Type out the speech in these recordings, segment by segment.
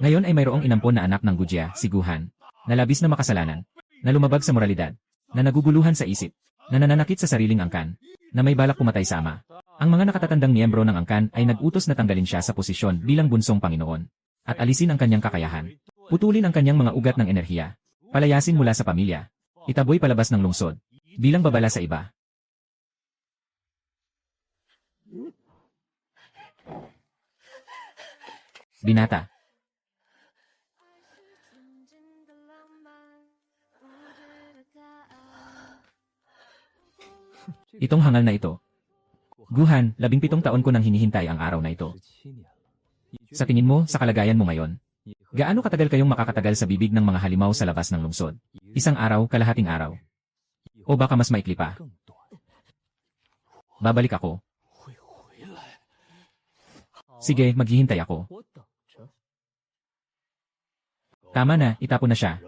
Ngayon ay mayroong inampon na anak ng Gujia, si Guhan, na labis na makasalanan, na lumabag sa moralidad, na naguguluhan sa isip, na nananakit sa sariling angkan, na may balak pumatay sa ama. Ang mga nakatatandang miyembro ng angkan ay nag-utos na tanggalin siya sa posisyon bilang bunsong Panginoon, at alisin ang kanyang kakayahan. Putulin ang kanyang mga ugat ng enerhiya, palayasin mula sa pamilya, itaboy palabas ng lungsod, bilang babala sa iba. Binata. Itong hangal na ito. Guhan, 17 taon ko nang hinihintay ang araw na ito. Sa tingin mo, sa kalagayan mo ngayon, gaano katagal kayong makakatagal sa bibig ng mga halimaw sa labas ng lungsod? Isang araw, kalahating araw. O baka mas maikli pa? Babalik ako. Sige, maghihintay ako. Tama na, itapon na siya.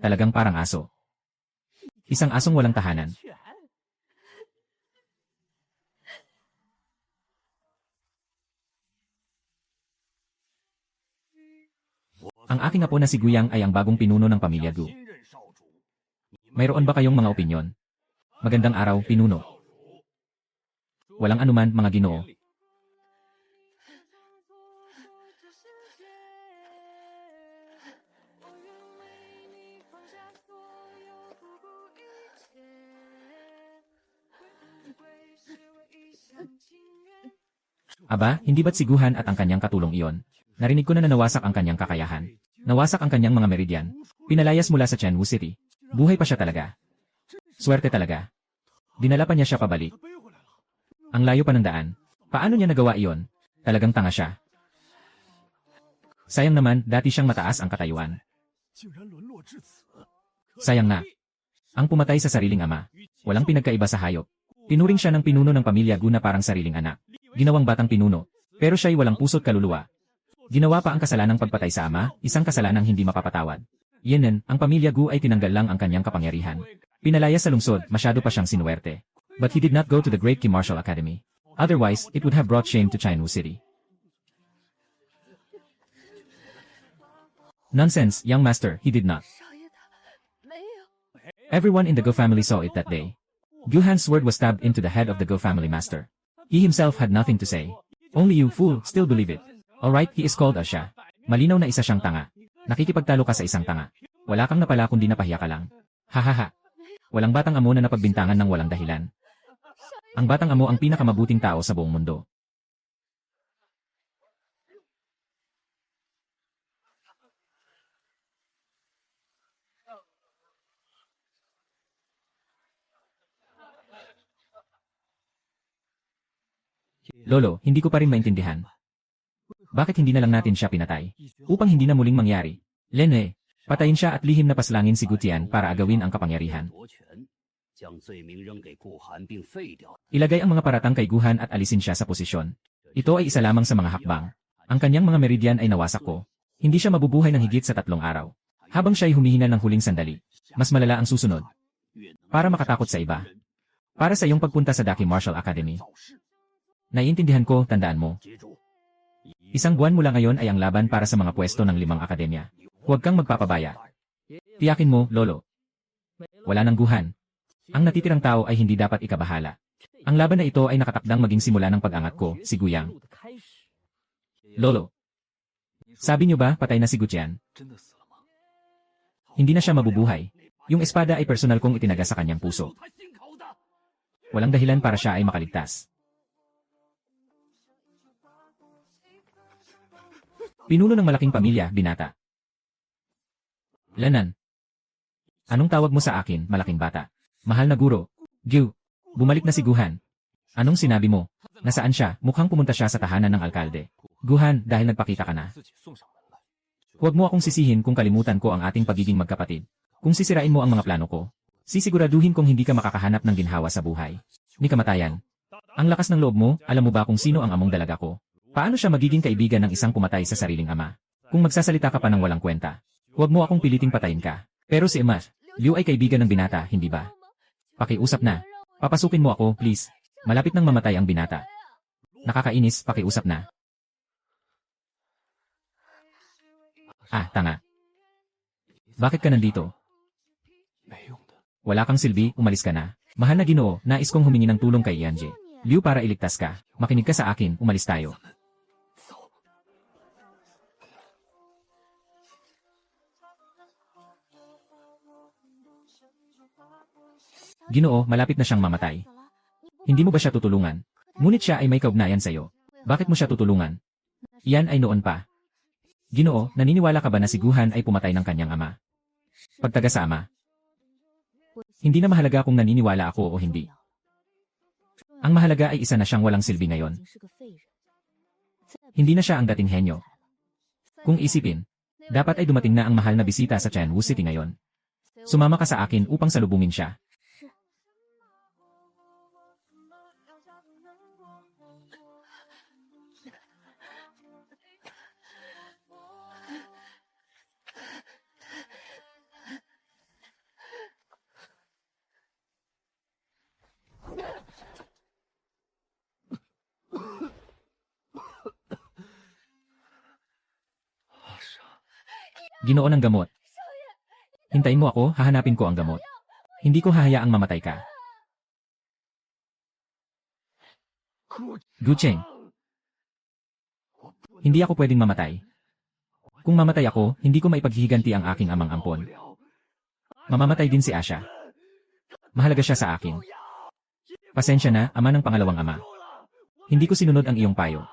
Talagang parang aso. Isang asong walang tahanan. Ang aking apo na si Guyang ay ang bagong pinuno ng pamilya Gu. Mayroon ba kayong mga opinyon? Magandang araw, pinuno. Walang anuman, mga ginoo. Aba, hindi ba't si Guhan at ang kanyang katulong iyon? Narinig ko na nawasak ang kanyang kakayahan. Nawasak ang kanyang mga meridian. Pinalayas mula sa Tianwu City. Buhay pa siya talaga. Swerte talaga. Dinala pa niya siya pabalik. Ang layo pa ng daan. Paano niya nagawa iyon? Talagang tanga siya. Sayang naman, dati siyang mataas ang katayuan. Sayang na. Ang pumatay sa sariling ama. Walang pinagkaiba sa hayop. Tinuring siya ng pinuno ng pamilya Gu na parang sariling anak. Ginawang batang pinuno. Pero siya'y walang puso't kaluluwa. Ginawa pa ang kasalanang pagpatay sa ama, isang kasalanang hindi mapapatawad. Yenen, ang pamilya Gu ay tinanggal lang ang kanyang kapangyarihan. Pinalaya sa lungsod, masyado pa siyang sinuwerte. But he did not go to the Great Qi Martial Academy. Otherwise, it would have brought shame to Tianwu City. Nonsense, young master, he did not. Everyone in the Go family saw it that day. Guhan's sword was stabbed into the head of the Go family master. He himself had nothing to say. Only you, fool, still believe it. Alright, he is called a siya. Malinaw na isa siyang tanga. Nakikipagtalo ka sa isang tanga. Wala kang napala kundi napahiya ka lang. Hahaha. Walang batang amo na napagbintangan ng walang dahilan. Ang batang amo ang pinakamabuting tao sa buong mundo. Lolo, hindi ko pa rin maintindihan. Bakit hindi na lang natin siya pinatay? Upang hindi na muling mangyari. Lene, patayin siya at lihim na paslangin si Gutian para agawin ang kapangyarihan. Ilagay ang mga paratang kay Guhan at alisin siya sa posisyon. Ito ay isa lamang sa mga hakbang. Ang kanyang mga meridian ay nawasak ko. Hindi siya mabubuhay ng higit sa 3 araw. Habang siya'y humihina ng huling sandali, mas malala ang susunod. Para makatakot sa iba. Para sa iyong pagpunta sa Daki Martial Academy. Naiintindihan ko, tandaan mo. Isang buwan mula ngayon ay ang laban para sa mga pwesto ng 5 akademya. Huwag kang magpapabaya. Tiyakin mo, Lolo. Wala nang Guhan. Ang natitirang tao ay hindi dapat ikabahala. Ang laban na ito ay nakatakdang maging simula ng pag-angat ko, si Guyang. Lolo. Sabi niyo ba, patay na si Gutian? Hindi na siya mabubuhay. Yung espada ay personal kong itinaga sa kanyang puso. Walang dahilan para siya ay makaligtas. Pinuno ng malaking pamilya, binata. Lanan. Anong tawag mo sa akin, malaking bata? Mahal na guro. Gyu. Bumalik na si Guhan. Anong sinabi mo? Nasaan siya? Mukhang pumunta siya sa tahanan ng alkalde. Guhan, dahil nagpakita ka na. Huwag mo akong sisihin kung kalimutan ko ang ating pagiging magkapatid. Kung sisirain mo ang mga plano ko, sisiguraduhin kong hindi ka makakahanap ng ginhawa sa buhay. Ni kamatayan. Ang lakas ng loob mo, alam mo ba kung sino ang among dalaga ko? Paano siya magiging kaibigan ng isang pumatay sa sariling ama? Kung magsasalita ka pa ng walang kwenta, Huwag mo akong piliting patayin ka. Pero si Emma, Liu ay kaibigan ng binata, hindi ba? Pakiusap na. Papasukin mo ako, please. Malapit nang mamatay ang binata. Nakakainis, pakiusap na. Ah, tanga. Bakit ka nandito? Wala kang silbi, umalis ka na. Mahal na Ginoo, nais kong humingi ng tulong kay Yanje. Liu, para iligtas ka. Makinig ka sa akin, umalis tayo. Ginoo, malapit na siyang mamatay. Hindi mo ba siya tutulungan? Ngunit siya ay may kaugnayan sa'yo. Bakit mo siya tutulungan? Iyan ay noon pa. Ginoo, naniniwala ka ba na si Guhan ay pumatay ng kanyang ama? Pagtaga sa ama. Hindi na mahalaga kung naniniwala ako o hindi. Ang mahalaga ay isa na siyang walang silbi ngayon. Hindi na siya ang dating henyo. Kung isipin, dapat ay dumating na ang mahal na bisita sa Tianwu City ngayon. Sumama ka sa akin upang salubungin siya. Ginoo ng gamot. Hintayin mo ako, hahanapin ko ang gamot. Hindi ko hahayaang mamatay ka. Gu Cheng. Hindi ako pwedeng mamatay. Kung mamatay ako, hindi ko maipaghihiganti ang aking amang ampon. Mamamatay din si Asha. Mahalaga siya sa akin. Pasensya na, ama ng pangalawang ama. Hindi ko sinunod ang iyong payo.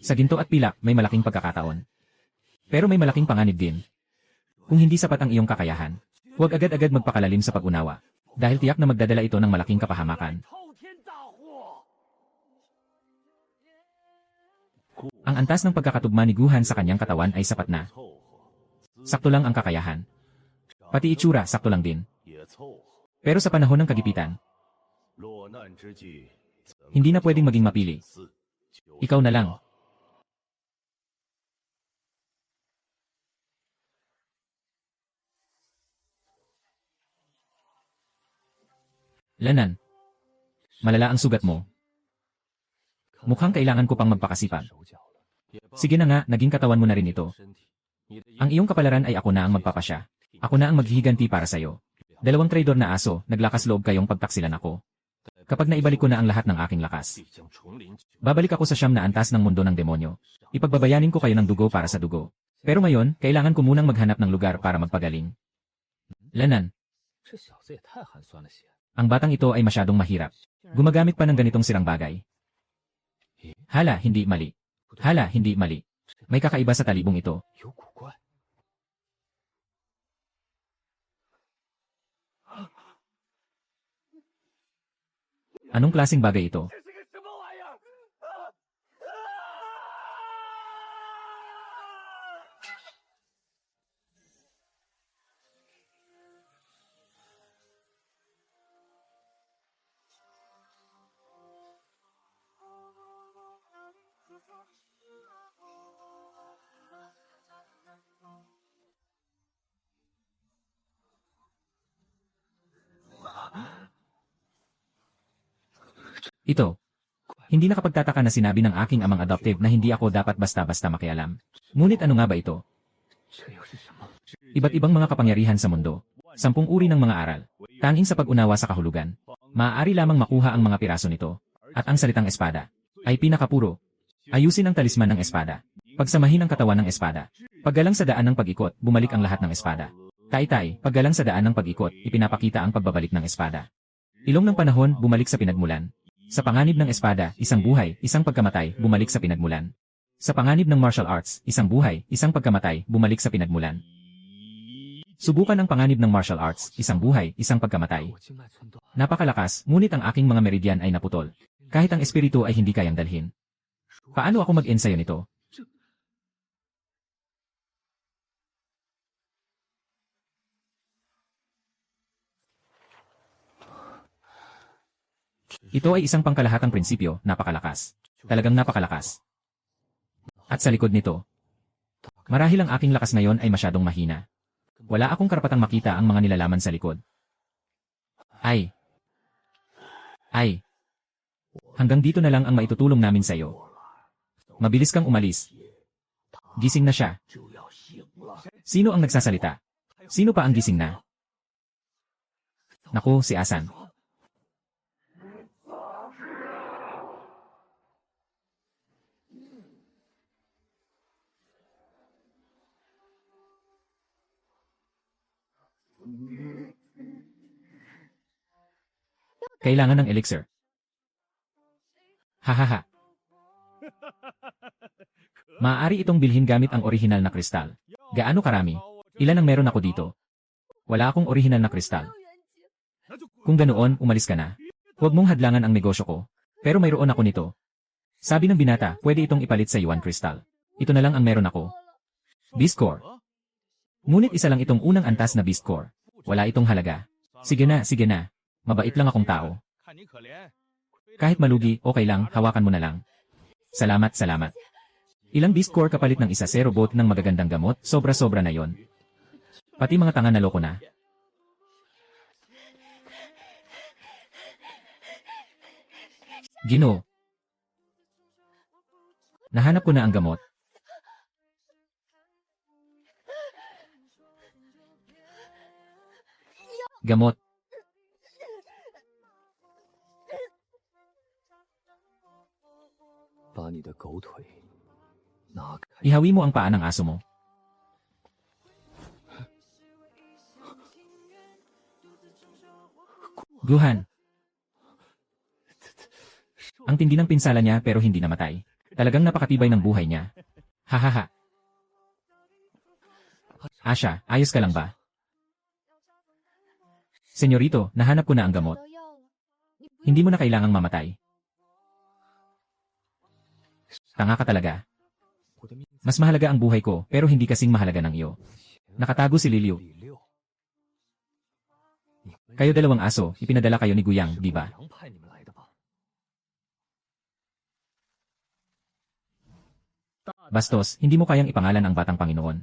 Sa ginto at pilak, may malaking pagkakataon. Pero may malaking panganib din. Kung hindi sapat ang iyong kakayahan, huwag agad-agad magpakalalim sa pag-unawa. Dahil tiyak na magdadala ito ng malaking kapahamakan. Ang antas ng pagkakatugma ni Guhan sa kanyang katawan ay sapat na. Sakto lang ang kakayahan. Pati itsura, sakto lang din. Pero sa panahon ng kagipitan, hindi na pwedeng maging mapili. Ikaw na lang. Lanan. Malala ang sugat mo. Mukhang kailangan ko pang magpakasipag. Sige na nga, naging katawan mo na rin ito. Ang iyong kapalaran ay ako na ang magpapasya. Ako na ang maghihiganti para sa'yo. Dalawang traidor na aso, naglakas loob kayong pagtaksilan ako. Kapag naibalik ko na ang lahat ng aking lakas, babalik ako sa siyam na antas ng mundo ng demonyo. Ipagbabayanin ko kayo ng dugo para sa dugo. Pero ngayon, kailangan ko munang maghanap ng lugar para magpagaling. Lanan. Ang batang ito ay masyadong mahirap. Gumagamit pa ng ganitong sirang bagay. Hala, hindi mali. Hala, hindi mali. May kakaiba sa talibong ito. Anong klaseng bagay ito? Ito. Hindi nakapagtataka na sinabi ng aking amang adoptive na hindi ako dapat basta-basta makialam. Ngunit ano nga ba ito? Iba't ibang mga kapangyarihan sa mundo. 10 uri ng mga aral. Tanging sa pag-unawa sa kahulugan. Maaari lamang makuha ang mga piraso nito. At ang salitang espada ay pinakapuro. Ayusin ang talisman ng espada. Pagsamahin ang katawan ng espada. Paggalang sa daan ng pag-ikot, bumalik ang lahat ng espada. Tay-tay, paggalang sa daan ng pag-ikot, ipinapakita ang pagbabalik ng espada. Ilong ng panahon, bumalik sa pinagmulan. Sa panganib ng espada, isang buhay, isang pagkamatay, bumalik sa pinagmulan. Sa panganib ng martial arts, isang buhay, isang pagkamatay, bumalik sa pinagmulan. Subukan ang panganib ng martial arts, isang buhay, isang pagkamatay. Napakalakas, ngunit ang aking mga meridian ay naputol. Kahit ang espiritu ay hindi kayang dalhin. Paano ako mag-ensayo nito? Ito ay isang pangkalahatang prinsipyo, napakalakas. Talagang napakalakas. At sa likod nito, marahil ang aking lakas ngayon ay masyadong mahina. Wala akong karapatang makita ang mga nilalaman sa likod. Ay. Hanggang dito na lang ang maitutulong namin sa iyo. Mabilis kang umalis. Gising na siya. Sino ang nagsasalita? Sino pa ang gising na? Naku, si Asan. Kailangan ng elixir. Hahaha. Maaari itong bilhin gamit ang orihinal na kristal. Gaano karami? Ilan ang meron ako dito? Wala akong orihinal na kristal. Kung ganoon, umalis ka na. Huwag mong hadlangan ang negosyo ko. Pero mayroon ako nito. Sabi ng binata, pwede itong ipalit sa yuan kristal. Ito na lang ang meron ako. Beast Core. Ngunit isa lang itong unang antas na Beast Core. Wala itong halaga. Sige na. Mabait lang akong tao. Kahit malugi, okay lang, hawakan mo na lang. Salamat. Ilang Beast Core kapalit ng isa zero bot ng magagandang gamot, sobra-sobra na yon. Pati mga tanga naloko na. Ginoo. Nahanap ko na ang gamot. Gamot. Ihawi mo ang paa ng aso mo. Guhan. Ang tindi ng pinsala niya pero hindi namatay. Talagang napakatibay ng buhay niya. Hahaha. Asha, ayos ka lang ba? Senyorito, nahanap ko na ang gamot. Hindi mo na kailangang mamatay. Tanga ka talaga. Mas mahalaga ang buhay ko, pero hindi kasing mahalaga ng iyo. Nakatago si Liliu. Kayo dalawang aso, ipinadala kayo ni Guyang, di ba? Bastos, hindi mo kayang ipangalan ang batang Panginoon.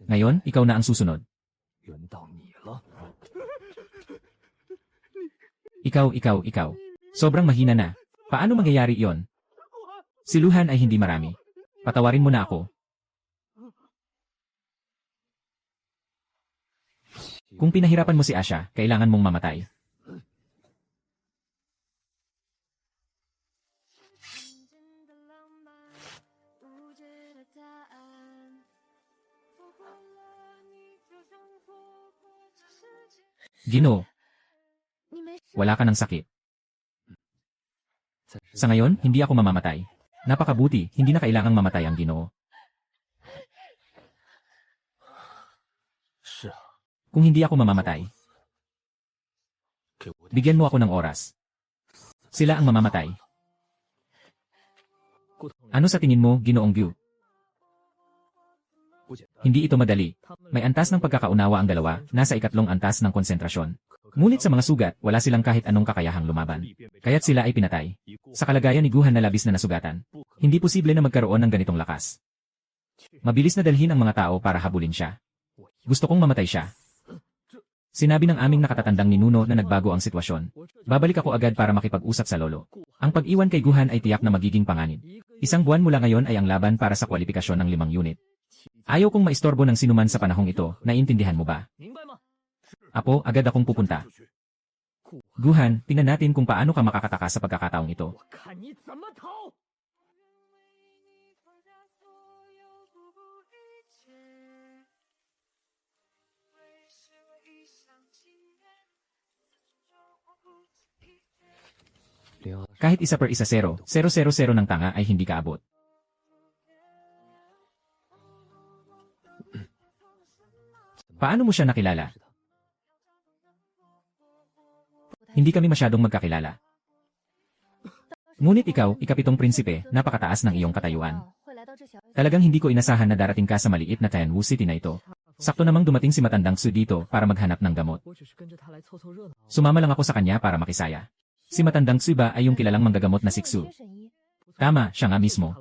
Ngayon, ikaw na ang susunod. Ikaw. Sobrang mahina na. Paano mangyayari iyon? Siluhan ay hindi marami. Patawarin mo na ako. Kung pinahirapan mo si Asha, kailangan mong mamatay. Ginoo. Wala ka ng sakit. Sa ngayon, hindi ako mamamatay. Napakabuti, hindi na kailangang mamatay ang Ginoo. Kung hindi ako mamamatay, bigyan mo ako ng oras. Sila ang mamamatay. Ano sa tingin mo, Ginoong Gyu? Hindi ito madali. May antas ng pagkakaunawa ang dalawa, nasa ikatlong antas ng konsentrasyon. Ngunit sa mga sugat, wala silang kahit anong kakayahang lumaban. Kaya't sila ay pinatay. Sa kalagayan ni Guhan na labis na nasugatan, hindi posible na magkaroon ng ganitong lakas. Mabilis na dalhin ang mga tao para habulin siya. Gusto kong mamatay siya. Sinabi ng aming nakatatandang ninuno na nagbago ang sitwasyon. Babalik ako agad para makipag-usap sa lolo. Ang pag-iwan kay Guhan ay tiyak na magiging panganib. 1 buwan mula ngayon ay ang laban para sa kwalifikasyon ng 5 unit. Ayaw kong maistorbo ng sinuman sa panahong ito, naiintindihan mo ba? Apo, agad akong pupunta. Guhan, tingnan natin kung paano ka makakatakas sa pagkakataong ito. Kahit 1 per 1 0, 0-0-0 ng tanga ay hindi kaabot. Paano mo siya nakilala? Hindi kami masyadong magkakilala. Ngunit ikaw, ikapitong prinsipe, napakataas ng iyong katayuan. Talagang hindi ko inasahan na darating ka sa maliit na Tianwu City na ito. Sakto namang dumating si matandang Su dito para maghanap ng gamot. Sumama lang ako sa kanya para makisaya. Si matandang Su ba ay yung kilalang manggagamot na si Xu? Tama, siya nga mismo.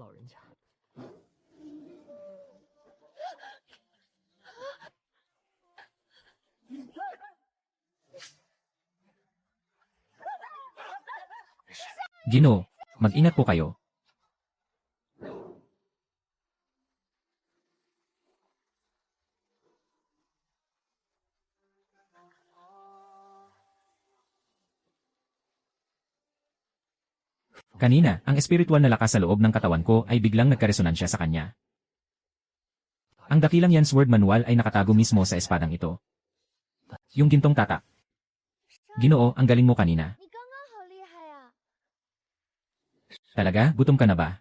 Ginoo, mag-ingat po kayo. Kanina, ang espiritual na lakas sa loob ng katawan ko ay biglang nagkaresonansya sa kanya. Ang dakilang yan sword manual ay nakatago mismo sa espadang ito. Yung gintong tatak. Ginoo, ang galing mo kanina. Talaga, gutom ka na ba?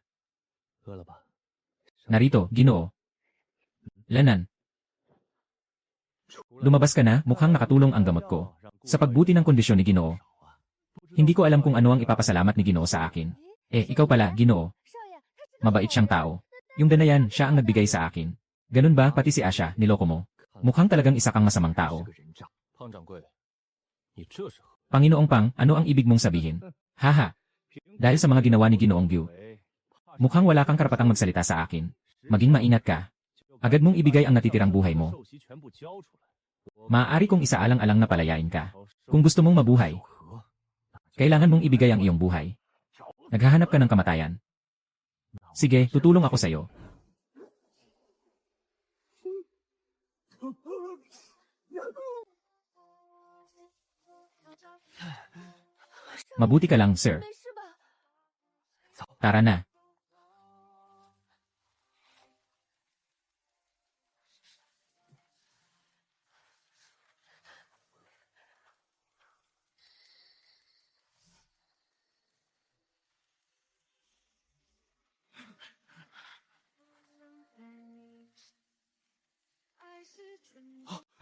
Narito, Ginoo. Lanan. Lumabas ka na, mukhang nakatulong ang gamot ko. Sa pagbuti ng kondisyon ni Ginoo. Hindi ko alam kung ano ang ipapasalamat ni Ginoo sa akin. Ikaw pala, Ginoo. Mabait siyang tao. Yung ganayan, siya ang nagbigay sa akin. Ganun ba, pati si Asya, niloko mo? Mukhang talagang isa kang masamang tao. Panginoong Pang, ano ang ibig mong sabihin? Haha. Dahil sa mga ginawa ni Ginoong Gyu. Mukhang wala kang karapatang magsalita sa akin. Maging maingat ka. Agad mong ibigay ang natitirang buhay mo. Maaari kong isaalang-alang na palayain ka. Kung gusto mong mabuhay, kailangan mong ibigay ang iyong buhay. Naghahanap ka ng kamatayan. Sige, tutulong ako sa'yo. Mabuti ka lang, sir. Tara na.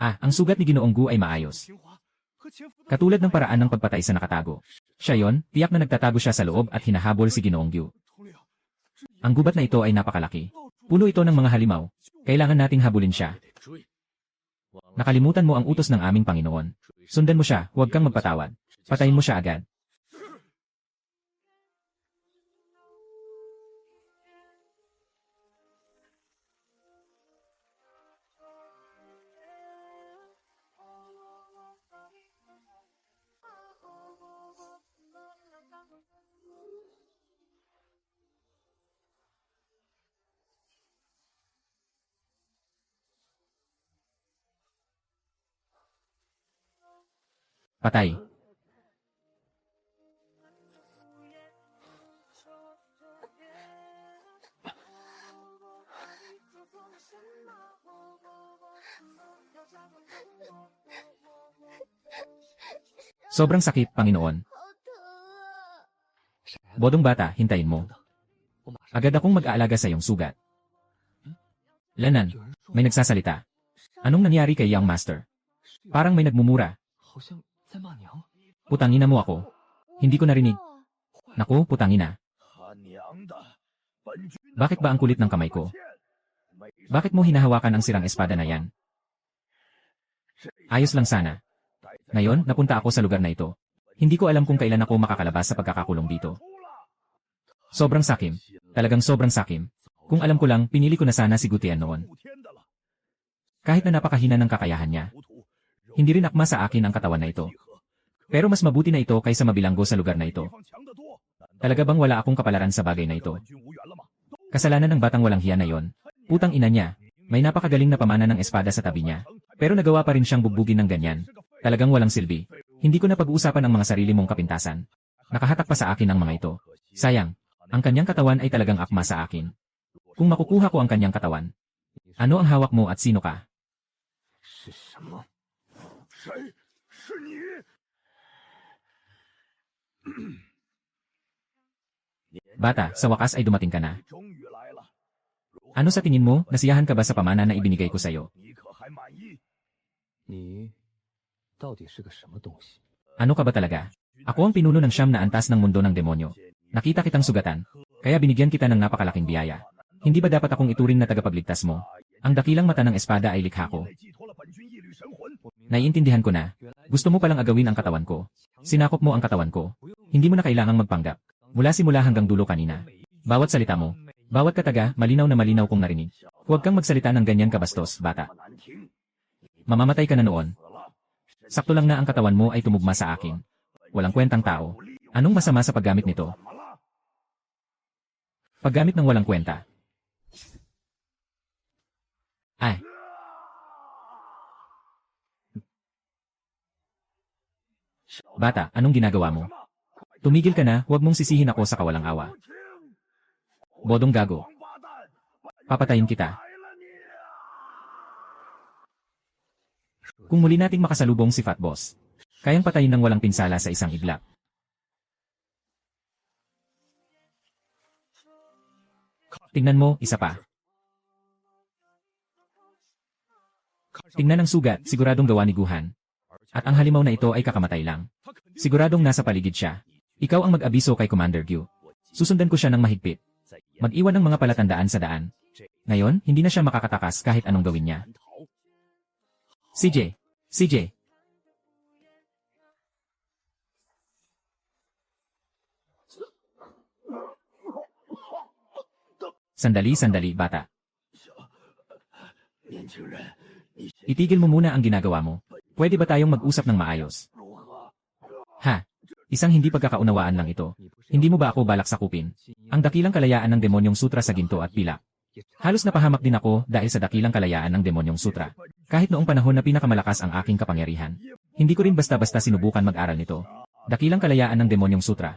Ang sugat ni Ginoong Gu ay maayos. Katulad ng paraan ng pagpatay sa nakatago. Siya yon, tiyak na nagtatago siya sa loob at hinahabol si Ginoong Gyu. Ang gubat na ito ay napakalaki. Puno ito ng mga halimaw. Kailangan nating habulin siya. Nakalimutan mo ang utos ng aming Panginoon. Sundan mo siya, huwag kang magpatawad. Patayin mo siya agad. Patay. Sobrang sakit, Panginoon. Bodong bata, hintayin mo. Agad akong mag-aalaga sa iyong sugat. Lanan, may nagsasalita. Anong nangyari kay Young Master? Parang may nagmumura. Putangina mo ako. Hindi ko narinig. Naku, putangina. Bakit ba ang kulit ng kamay ko? Bakit mo hinahawakan ang sirang espada na yan? Ayos lang sana. Ngayon, napunta ako sa lugar na ito. Hindi ko alam kung kailan ako makakalabas sa pagkakakulong dito. Sobrang sakim. Talagang sobrang sakim. Kung alam ko lang, pinili ko na sana si Gutian noon. Kahit na napakahina ng kakayahan niya. Hindi rin akma sa akin ang katawan na ito. Pero mas mabuti na ito kaysa mabilanggo sa lugar na ito. Talaga bang wala akong kapalaran sa bagay na ito? Kasalanan ng batang walang hiya na yon. Putang ina niya. May napakagaling na pamana ng espada sa tabi niya. Pero nagawa pa rin siyang bugbugin ng ganyan. Talagang walang silbi. Hindi ko na pag-uusapan ang mga sarili mong kapintasan. Nakahatak pa sa akin ang mga ito. Sayang. Ang kanyang katawan ay talagang akma sa akin. Kung makukuha ko ang kanyang katawan, ano ang hawak mo at sino ka? Bata, sa wakas ay dumating ka na. Ano sa tingin mo, nasiyahan ka ba sa pamana na ibinigay ko sa'yo? Ano ka ba talaga? Ako ang pinuno ng siyam na antas ng mundo ng demonyo. Nakita kitang sugatan, kaya binigyan kita ng napakalaking biyaya. Hindi ba dapat akong ituring na tagapagligtas mo? Ang dakilang mata ng espada ay likha ko. Naiintindihan ko na. Gusto mo palang agawin ang katawan ko. Sinakop mo ang katawan ko. Hindi mo na kailangang magpanggap. Mula simula hanggang dulo kanina. Bawat salita mo, bawat kataga, malinaw na malinaw kong narinig. Huwag kang magsalita ng ganyan kabastos, bata. Mamamatay ka na noon. Sakto lang na ang katawan mo ay tumugma sa akin. Walang kwentang tao. Anong masama sa paggamit nito? Paggamit ng walang kwenta. Ay. Bata, anong ginagawa mo? Tumigil ka na, huwag mong sisihin ako sa kawalang awa. Bodong gago. Papatayin kita. Kung muli nating makasalubong si Fat Boss, kayang patayin ng walang pinsala sa isang iglap. Tingnan mo, isa pa. Tingnan ang sugat, siguradong gawa ni Guhan. At ang halimaw na ito ay kakamatay lang. Siguradong nasa paligid siya. Ikaw ang mag-abiso kay Commander Gyu. Susundan ko siya ng mahigpit. Mag-iwan ng mga palatandaan sa daan. Ngayon, hindi na siya makakatakas kahit anong gawin niya. CJ! CJ! Sandali, bata. Itigil mo muna ang ginagawa mo. Pwede ba tayong mag-usap ng maayos? Ha? Isang hindi pagkakaunawaan lang ito. Hindi mo ba ako balak sakupin? Ang dakilang kalayaan ng demonyong sutra sa ginto at pilak. Halos napahamak din ako dahil sa dakilang kalayaan ng demonyong sutra. Kahit noong panahon na pinakamalakas ang aking kapangyarihan. Hindi ko rin basta-basta sinubukan mag-aral nito. Dakilang kalayaan ng demonyong sutra.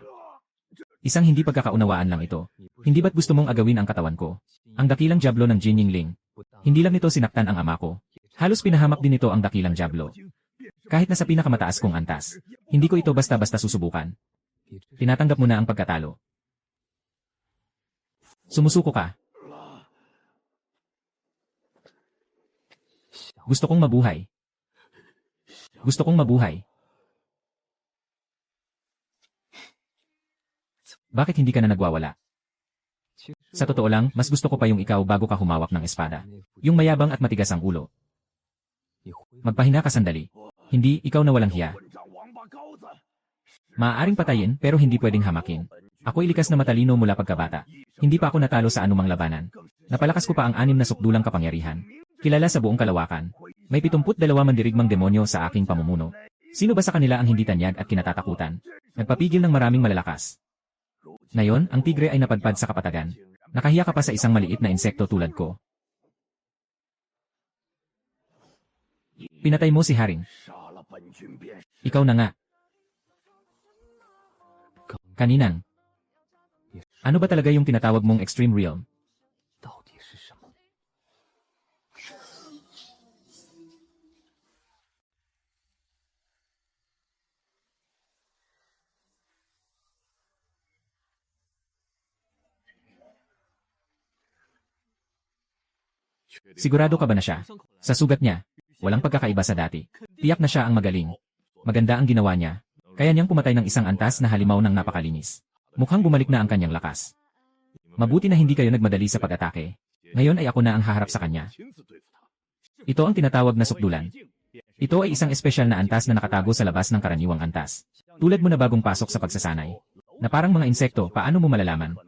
Isang hindi pagkakaunawaan lang ito. Hindi ba't gusto mong agawin ang katawan ko? Ang dakilang jablo ng Jin Yingling. Hindi lang nito sinaktan ang ama ko. Halos pinahamak din ito ang dakilang jablo. Kahit na sa pinakamataas kong antas. Hindi ko ito basta-basta susubukan. Tinatanggap mo na ang pagkatalo. Sumusuko ka. Gusto kong mabuhay. Gusto kong mabuhay. Bakit hindi ka na nagwawala? Sa totoo lang, mas gusto ko pa yung ikaw bago ka humawak ng espada. Yung mayabang at matigas ang ulo. Magpahinga ka sandali. Hindi, ikaw na walang hiya. Maaaring patayin pero hindi pwedeng hamakin. Ako'y likas na matalino mula pagkabata. Hindi pa ako natalo sa anumang labanan. Napalakas ko pa ang 6 na sukdulang kapangyarihan. Kilala sa buong kalawakan. May 72 mandirigmang demonyo sa aking pamumuno. Sino ba sa kanila ang hindi tanyag at kinatatakutan? Nagpapigil ng maraming malalakas. Ngayon, ang tigre ay napadpad sa kapatagan. Nakahiya ka pa sa isang maliit na insekto tulad ko. Pinatay mo si Haring. Ikaw na nga. Kaninang. Ano ba talaga yung tinatawag mong Extreme Realm? Sigurado ka ba na siya? Sa sugat niya, walang pagkakaiba sa dati. Tiyak na siya ang magaling. Maganda ang ginawa niya. Kaya niyang pumatay ng isang antas na halimaw ng napakalinis. Mukhang bumalik na ang kanyang lakas. Mabuti na hindi kayo nagmadali sa pag-atake. Ngayon ay ako na ang haharap sa kanya. Ito ang tinatawag na sukdulan. Ito ay isang espesyal na antas na nakatago sa labas ng karaniwang antas. Tulad mo na bagong pasok sa pagsasanay. Na parang mga insekto, paano mo malalaman?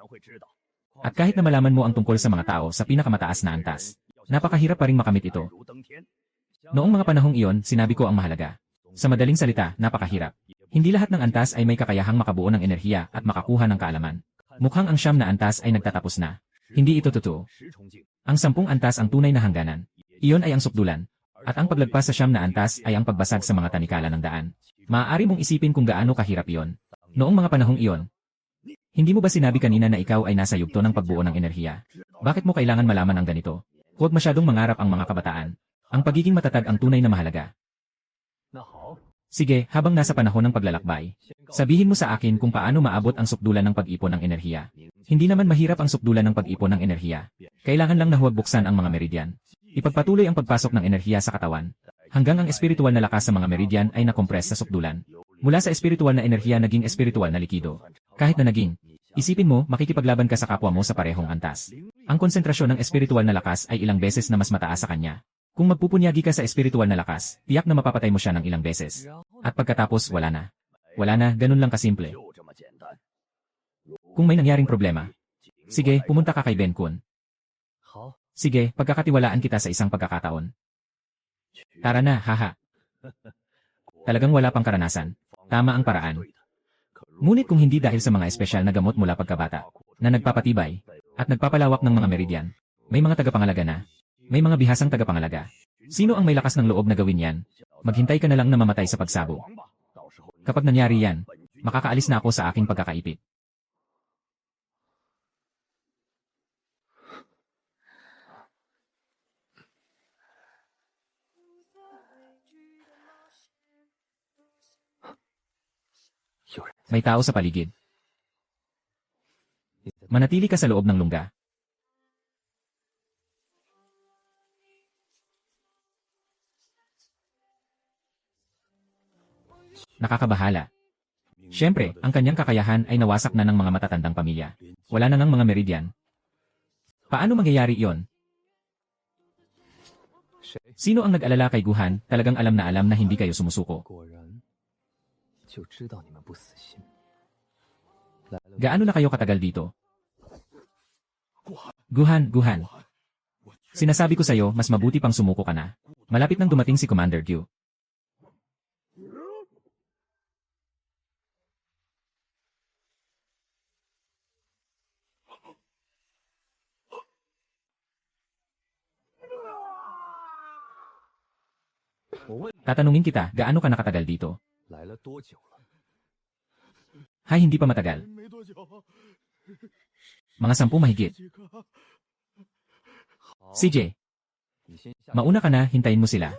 At kahit na malaman mo ang tungkol sa mga tao sa pinakamataas na antas, napakahirap pa rin makamit ito. Noong mga panahong iyon, sinabi ko ang mahalaga. Sa madaling salita, napakahirap. Hindi lahat ng antas ay may kakayahang makabuo ng enerhiya at makakuha ng kaalaman. Mukhang ang 9 na antas ay nagtatapos na. Hindi ito totoo. Ang 10 antas ang tunay na hangganan. Iyon ay ang sukdulan. At ang paglagpas sa 9 na antas ay ang pagbasag sa mga tanikala ng daan. Maaari mong isipin kung gaano kahirap iyon. Noong mga panahong iyon, hindi mo ba sinabi kanina na ikaw ay nasa yugto ng pagbuo ng enerhiya? Bakit mo kailangan malaman ang ganito? Huwag masyadong mangarap ang mga kabataan. Ang pagiging matatag ang tunay na mahalaga. Sige, habang nasa panahon ng paglalakbay, sabihin mo sa akin kung paano maabot ang sukdulan ng pag-ipon ng enerhiya. Hindi naman mahirap ang sukdulan ng pag-ipon ng enerhiya. Kailangan lang na huwag buksan ang mga meridian. Ipagpatuloy ang pagpasok ng enerhiya sa katawan, hanggang ang espiritual na lakas sa mga meridian ay nakompres sa sukdulan. Mula sa espiritual na enerhiya naging espiritual na likido. Kahit na naging, isipin mo, makikipaglaban ka sa kapwa mo sa parehong antas. Ang konsentrasyon ng espiritual na lakas ay ilang beses na mas mataas sa kanya. Kung magpupunyagi ka sa espiritual na lakas, tiyak na mapapatay mo siya ng ilang beses. At pagkatapos wala na. Wala na, ganun lang kasimple. Kung may nangyaring problema, sige, pumunta ka kay Ben Kun. Sige, pagkakatiwalaan kita sa isang pagkakataon. Tara na, haha. Talagang wala pang karanasan. Tama ang paraan. Ngunit kung hindi dahil sa mga espesyal na gamot mula pagkabata, na nagpapatibay, at nagpapalawak ng mga meridian, may mga tagapangalaga na. May mga bihasang tagapangalaga. Sino ang may lakas ng loob na gawin yan? Maghintay ka na lang na mamatay sa pagsabog. Kapag nangyari yan, makakaalis na ako sa aking pagkakaipit. May tao sa paligid. Manatili ka sa loob ng lungga. Nakakabahala. Siyempre, ang kanyang kakayahan ay nawasak na ng mga matatandang pamilya. Wala na ng mga meridian. Paano mangyayari iyon? Sino ang nag-alala kay Guhan? Talagang alam na hindi kayo sumusuko. Gaano na kayo katagal dito? Guhan. Sinasabi ko sa'yo, mas mabuti pang sumuko ka na. Malapit nang dumating si Commander Q. Tatanungin kita, gaano ka nakatagal dito? Hay, hindi pa matagal. Mga 10 mahigit. CJ, mauna ka na, hintayin mo sila.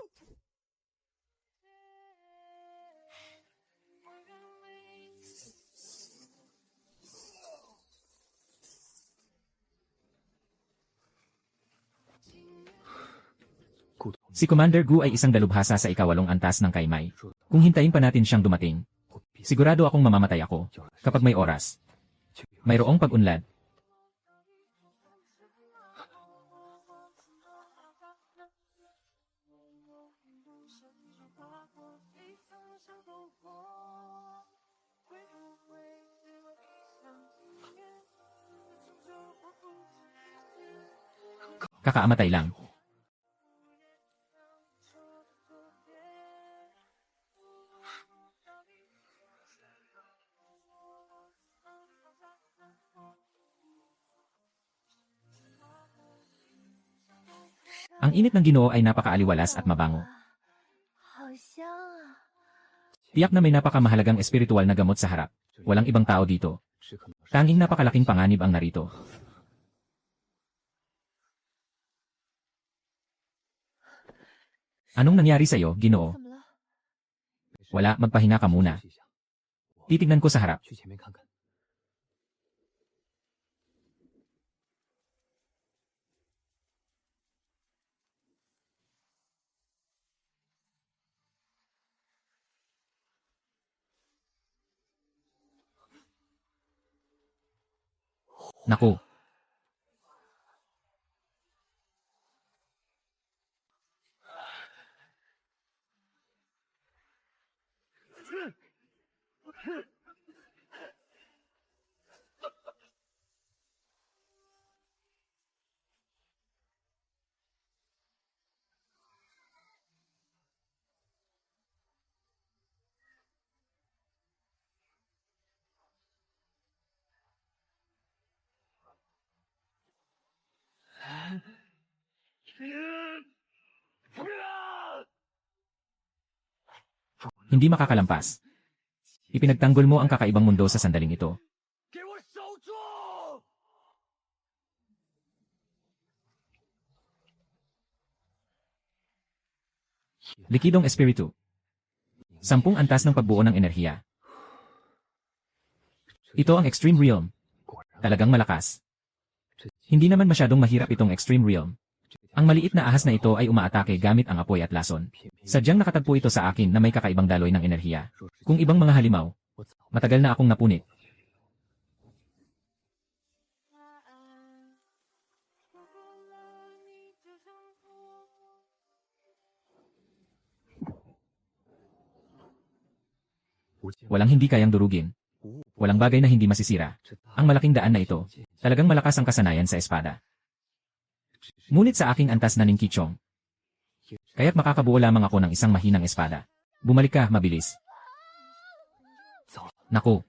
Si Commander Gu ay isang dalubhasa sa ikawalong antas ng Kaimai. Kung hintayin pa natin siyang dumating, sigurado akong mamamatay ako, kapag may oras. Mayroong pag-unlad. Kakaamatay lang. Ang init ng Ginoo ay napakaaliwalas at mabango. Tiyak na may napakamahalagang espiritual na gamot sa harap. Walang ibang tao dito. Tanging napakalaking panganib ang narito. Anong nangyari sa'yo, Ginoo? Wala, magpahinga ka muna. Titignan ko sa harap. Naku. Hindi makakalampas. Ipinagtanggol mo ang kakaibang mundo sa sandaling ito. Likidong espiritu. 10 antas ng pagbuo ng enerhiya. Ito ang Extreme Realm. Talagang malakas. Hindi naman masyadong mahirap itong Extreme Realm. Ang maliit na ahas na ito ay umaatake gamit ang apoy at lason. Sadyang nakatagpo ito sa akin na may kakaibang daloy ng enerhiya. Kung ibang mga halimaw, matagal na akong napunit. Walang hindi kayang durugin. Walang bagay na hindi masisira. Ang malaking daan na ito, talagang malakas ang kasanayan sa espada. Ngunit sa aking antas na Ningqichong, kaya't makakabuo lamang ako ng isang mahinang espada. Bumalik ka, mabilis. Naku.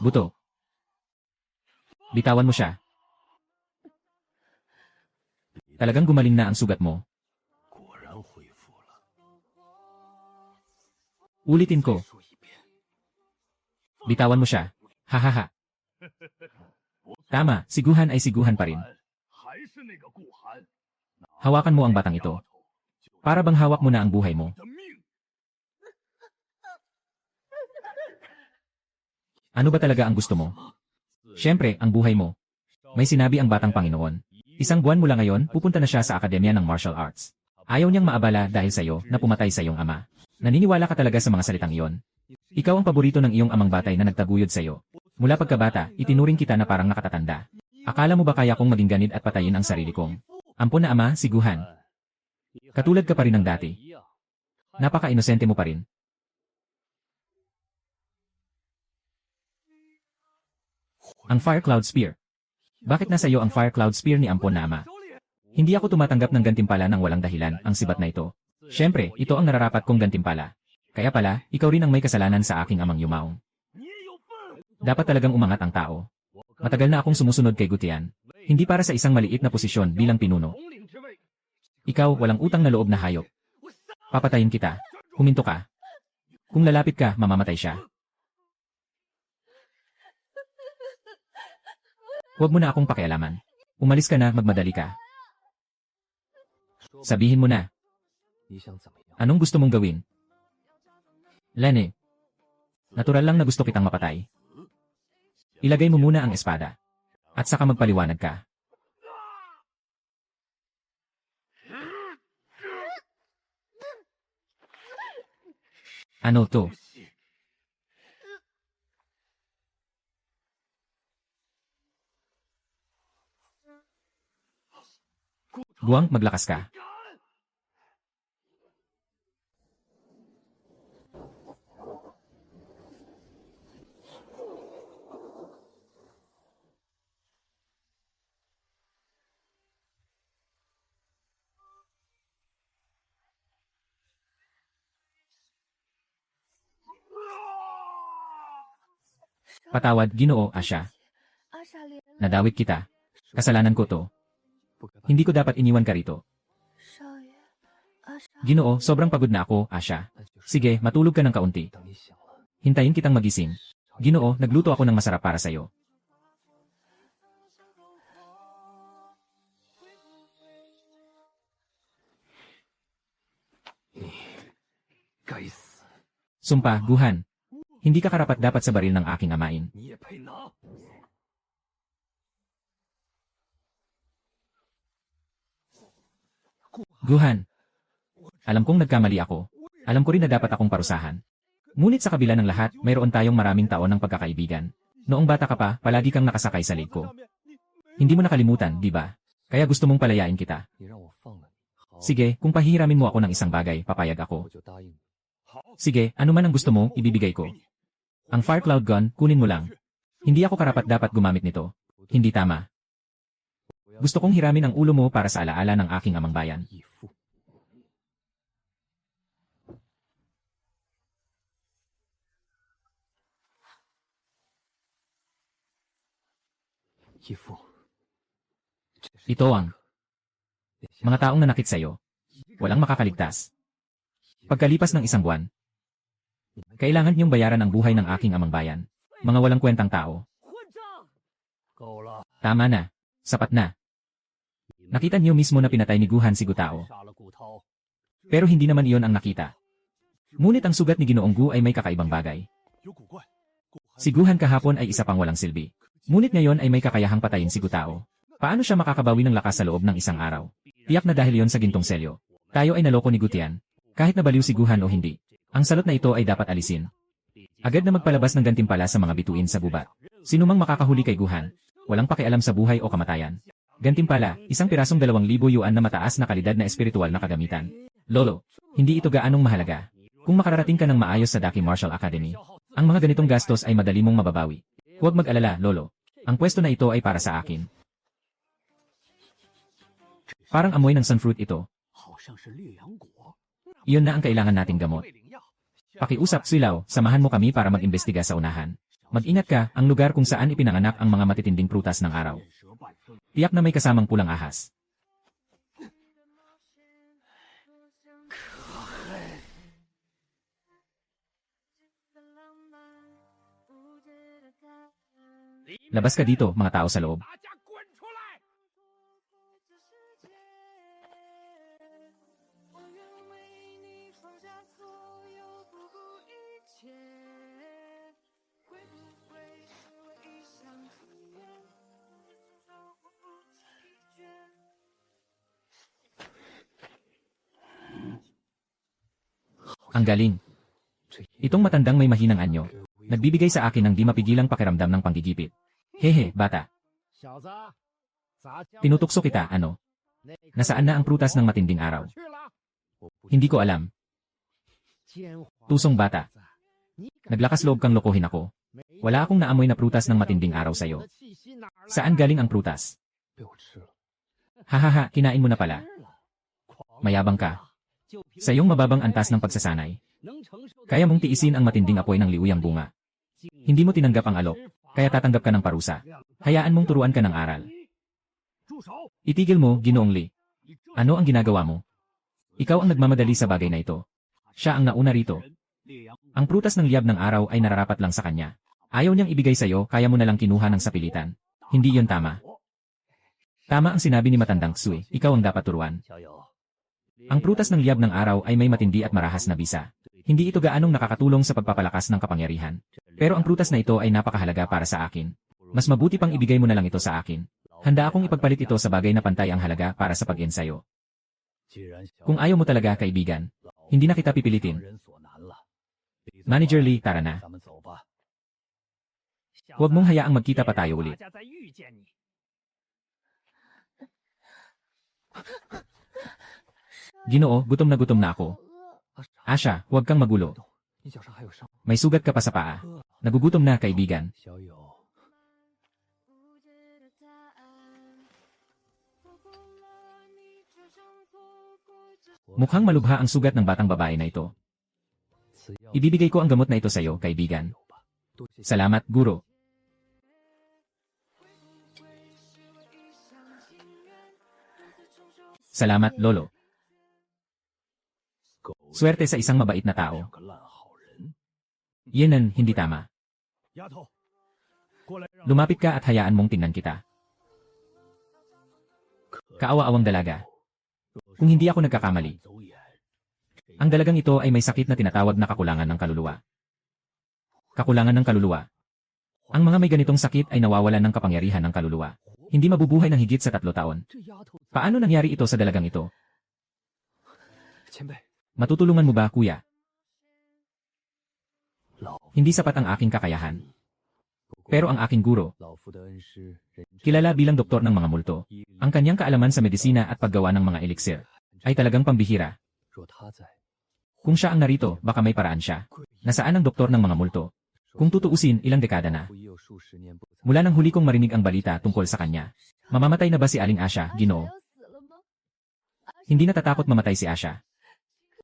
Buto. Bitawan mo siya. Talagang gumaling na ang sugat mo. Ulitin ko. Bitawan mo siya. Hahaha. Tama, siguhan ay siguhan pa rin. Hawakan mo ang batang ito. Para bang hawak mo na ang buhay mo. Ano ba talaga ang gusto mo? Siyempre, ang buhay mo. May sinabi ang batang Panginoon. Isang buwan mula ngayon, pupunta na siya sa Akademya ng Martial Arts. Ayaw niyang maabala dahil sa'yo na pumatay sa iyong ama. Naniniwala ka talaga sa mga salitang iyon. Ikaw ang paborito ng iyong amang batay na nagtaguyod sa'yo. Mula pagkabata, itinuring kita na parang nakatatanda. Akala mo ba kaya kong maging ganid at patayin ang sarili kong? Ampon na ama, siguhan. Katulad ka pa rin ng dati. Napaka-inosente mo pa rin. Ang Fire Cloud Spear. Bakit nasa iyo ang Fire Cloud Spear ni Ampon na ama? Hindi ako tumatanggap ng gantimpala ng walang dahilan, ang sibat na ito. Siyempre, ito ang nararapat kong gantimpala. Kaya pala, ikaw rin ang may kasalanan sa aking amang yumaong. Dapat talagang umangat ang tao. Matagal na akong sumusunod kay Gutian. Hindi para sa isang maliit na posisyon bilang pinuno. Ikaw, walang utang na loob na hayop. Papatayin kita. Huminto ka. Kung lalapit ka, mamamatay siya. Huwag mo na akong pakialaman. Umalis ka na, magmadali ka. Sabihin mo na. Anong gusto mong gawin? Lene. Natural lang na gusto kitang mapatay. Ilagay mo muna ang espada. At saka magpaliwanag ka. Ano to? Guwang, maglakas ka. Patawad, Ginoo, Asya. Nadawit kita. Kasalanan ko to. Hindi ko dapat iniwan ka rito. Ginoo, sobrang pagod na ako, Asya. Sige, matulog ka ng kaunti. Hintayin kitang magising. Ginoo, nagluto ako ng masarap para sa'yo. Sumpa, Guhan. Hindi ka karapat-dapat sa baril ng aking amain. Guhan. Alam kong nagkamali ako. Alam ko rin na dapat akong parusahan. Ngunit sa kabila ng lahat, mayroon tayong maraming taon ng pagkakaibigan. Noong bata ka pa, palagi kang nakasakay sa leg ko. Hindi mo nakalimutan, di ba? Kaya gusto mong palayain kita. Sige, kung pahihiramin mo ako ng isang bagay, papayag ako. Sige, ano man ang gusto mo, ibibigay ko. Ang Fire Cloud Gun, kunin mo lang. Hindi ako karapat-dapat gumamit nito. Hindi tama. Gusto kong hiramin ang ulo mo para sa alaala ng aking amang bayan. Ito ang mga taong nanakit sa'yo. Walang makakaligtas. Pagkalipas ng isang buwan, kailangan niyong bayaran ang buhay ng aking amang bayan. Mga walang kwentang tao. Tama na. Sapat na. Nakita niyo mismo na pinatay ni Guhan si Gutao. Pero hindi naman iyon ang nakita. Ngunit ang sugat ni Ginoong Gu ay may kakaibang bagay. Si Guhan kahapon ay isa pang walang silbi. Ngunit ngayon ay may kakayahang patayin si Gutao. Paano siya makakabawi ng lakas sa loob ng isang araw? Tiyak na dahil yon sa gintong selyo. Tayo ay naloko ni Gutian. Kahit nabaliw si Guhan o hindi. Ang salot na ito ay dapat alisin. Agad na magpalabas ng gantimpala sa mga bituin sa gubat. Sinumang makakahuli kay Guhan, walang pakialam sa buhay o kamatayan. Gantimpala, isang pirasong 2,000 yuan na mataas na kalidad na espiritual na kagamitan. Lolo, hindi ito gaanong mahalaga. Kung makararating ka ng maayos sa Daki Martial Academy, ang mga ganitong gastos ay madali mong mababawi. Huwag mag-alala, Lolo. Ang pwesto na ito ay para sa akin. Parang amoy ng sunfruit ito. Iyon na ang kailangan nating gamot. Pakiusap, Silaw, samahan mo kami para mag-imbestiga sa unahan. Mag-ingat ka, ang lugar kung saan ipinanganak ang mga matitinding prutas ng araw. Tiyak na may kasamang pulang ahas. Labas ka dito, mga tao sa loob. Ang galing. Itong matandang may mahinang anyo. Nagbibigay sa akin ng di mapigilang pakiramdam ng panggigipit. Hehe, bata. Tinutukso kita, ano? Nasaan na ang prutas ng matinding araw? Hindi ko alam. Tusong bata. Naglakas loob kang lokohin ako. Wala akong naamoy na prutas ng matinding araw sa'yo. Saan galing ang prutas? Hahaha, kinain mo na pala. Mayabang ka. Sa iyong mababang antas ng pagsasanay, kaya mong tiisin ang matinding apoy ng liuyang bunga. Hindi mo tinanggap ang alok, kaya tatanggap ka ng parusa. Hayaan mong turuan ka ng aral. Itigil mo, Ginoong Li. Ano ang ginagawa mo? Ikaw ang nagmamadali sa bagay na ito. Siya ang nauna rito. Ang prutas ng liyab ng araw ay nararapat lang sa kanya. Ayaw niyang ibigay sa'yo, kaya mo nalang kinuha ng sapilitan. Hindi yon tama. Tama ang sinabi ni Matandang Sui, ikaw ang dapat turuan. Ang prutas ng liyab ng araw ay may matindi at marahas na bisa. Hindi ito gaanong nakakatulong sa pagpapalakas ng kapangyarihan. Pero ang prutas na ito ay napakahalaga para sa akin. Mas mabuti pang ibigay mo na lang ito sa akin. Handa akong ipagpalit ito sa bagay na pantay ang halaga para sa pag-ensayo. Kung ayaw mo talaga, kaibigan, hindi na kita pipilitin. Manager Lee, tara na. Huwag mong hayaang magkita pa tayo ulit. Ginoo, gutom na ako. Asha, huwag kang magulo. May sugat ka pa sa paa. Nagugutom na, kaibigan. Mukhang malubha ang sugat ng batang babae na ito. Ibibigay ko ang gamot na ito sa iyo, kaibigan. Salamat, guro. Salamat, lolo. Swerte sa isang mabait na tao. Yenan, hindi tama. Lumapit ka at hayaan mong tingnan kita. Kaawa-awang dalaga. Kung hindi ako nagkakamali, ang dalagang ito ay may sakit na tinatawag na kakulangan ng kaluluwa. Kakulangan ng kaluluwa. Ang mga may ganitong sakit ay nawawalan ng kapangyarihan ng kaluluwa. Hindi mabubuhay ng higit sa 3 taon. Paano nangyari ito sa dalagang ito? Matutulungan mo ba, kuya? Hindi sapat ang aking kakayahan. Pero ang aking guro, kilala bilang doktor ng mga multo, ang kanyang kaalaman sa medisina at paggawa ng mga elixir, ay talagang pambihira. Kung siya ang narito, baka may paraan siya. Nasaan ang doktor ng mga multo? Kung tutuusin, ilang dekada na. Mula nang huli kong marinig ang balita tungkol sa kanya, mamamatay na ba si Aling Asha, Ginoo? Hindi natatakot mamatay si Asha.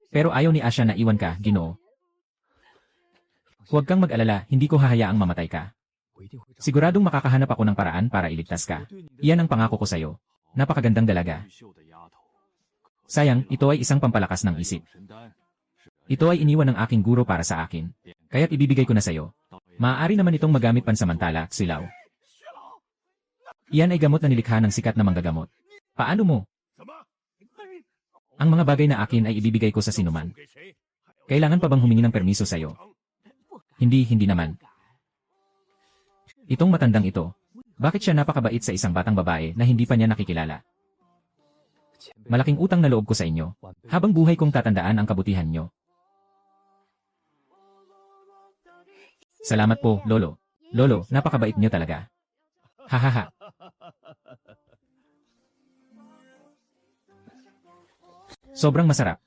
Pero ayaw ni Asha na iwan ka, Ginoo. Huwag kang mag-alala, hindi ko hahayaang mamatay ka. Siguradong makakahanap ako ng paraan para iligtas ka. Iyan ang pangako ko sa'yo. Napakagandang dalaga. Sayang, ito ay isang pampalakas ng isip. Ito ay iniwan ng aking guro para sa akin. Kaya't ibibigay ko na sa'yo. Maaari naman itong magamit pansamantala, Silaw. Iyan ay gamot na nilikha ng sikat na manggagamot. Paano mo? Ang mga bagay na akin ay ibibigay ko sa sinuman. Kailangan pa bang humingi ng permiso sa'yo? Hindi naman. Itong matandang ito, Bakit siya napakabait sa isang batang babae na hindi pa niya nakikilala? Malaking utang na loob ko sa inyo. Habang buhay kong tatandaan ang kabutihan nyo. Salamat po, Lolo. Lolo, napakabait nyo talaga. Hahaha. Sobrang masarap.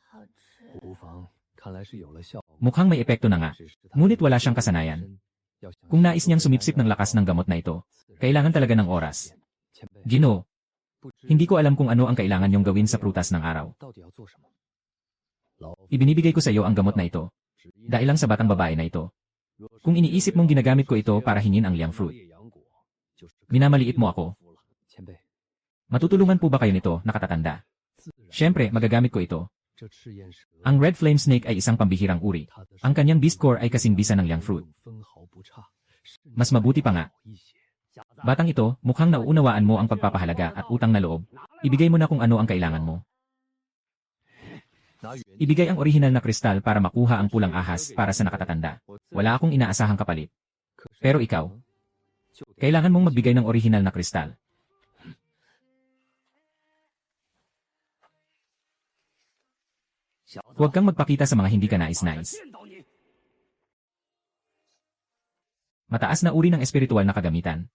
Mukhang may epekto na nga. Ngunit wala siyang kasanayan. Kung nais niyang sumipsip ng lakas ng gamot na ito, kailangan talaga ng oras. Ginoo, hindi ko alam kung ano ang kailangan niyong gawin sa prutas ng araw. Ibinibigay ko sa iyo ang gamot na ito. Dahil lang sa batang babae na ito. Kung iniisip mong ginagamit ko ito para hingin ang liang fruit, minamaliit mo ako. Matutulungan po ba kayo nito, nakatatanda? Siyempre, magagamit ko ito. Ang red flame snake ay isang pambihirang uri. Ang kanyang beast core ay kasing bisa ng liang fruit. Mas mabuti pa nga. Batang ito, mukhang nauunawaan mo ang pagpapahalaga at utang na loob. Ibigay mo na kung ano ang kailangan mo. Ibigay ang orihinal na kristal para makuha ang pulang ahas para sa nakatatanda. Wala akong inaasahang kapalit. Pero ikaw, kailangan mong magbigay ng orihinal na kristal. Huwag kang magpakita sa mga hindi ka nais-nais. Mataas na uri ng espiritual na kagamitan.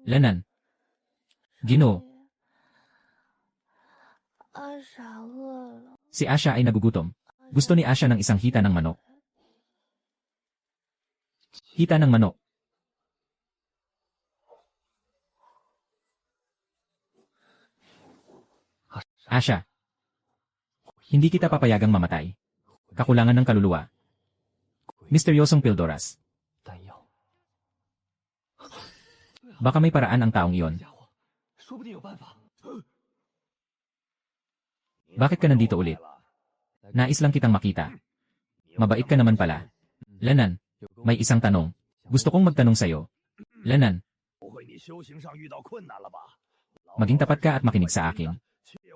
Lanan. Ginoo. Si Asha ay nagugutom. Gusto ni Asha ng isang hita ng manok. Hita ng manok. Asha. Hindi kita papayagang mamatay. Kakulangan ng kaluluwa. Misteryosong Pildoras. Baka may paraan ang taong iyon. Bakit ka nandito ulit? Nais lang kitang makita. Mabait ka naman pala. Lanan, may isang tanong. Gusto kong magtanong sa'yo. Lanan. Maging tapat ka at makinig sa akin.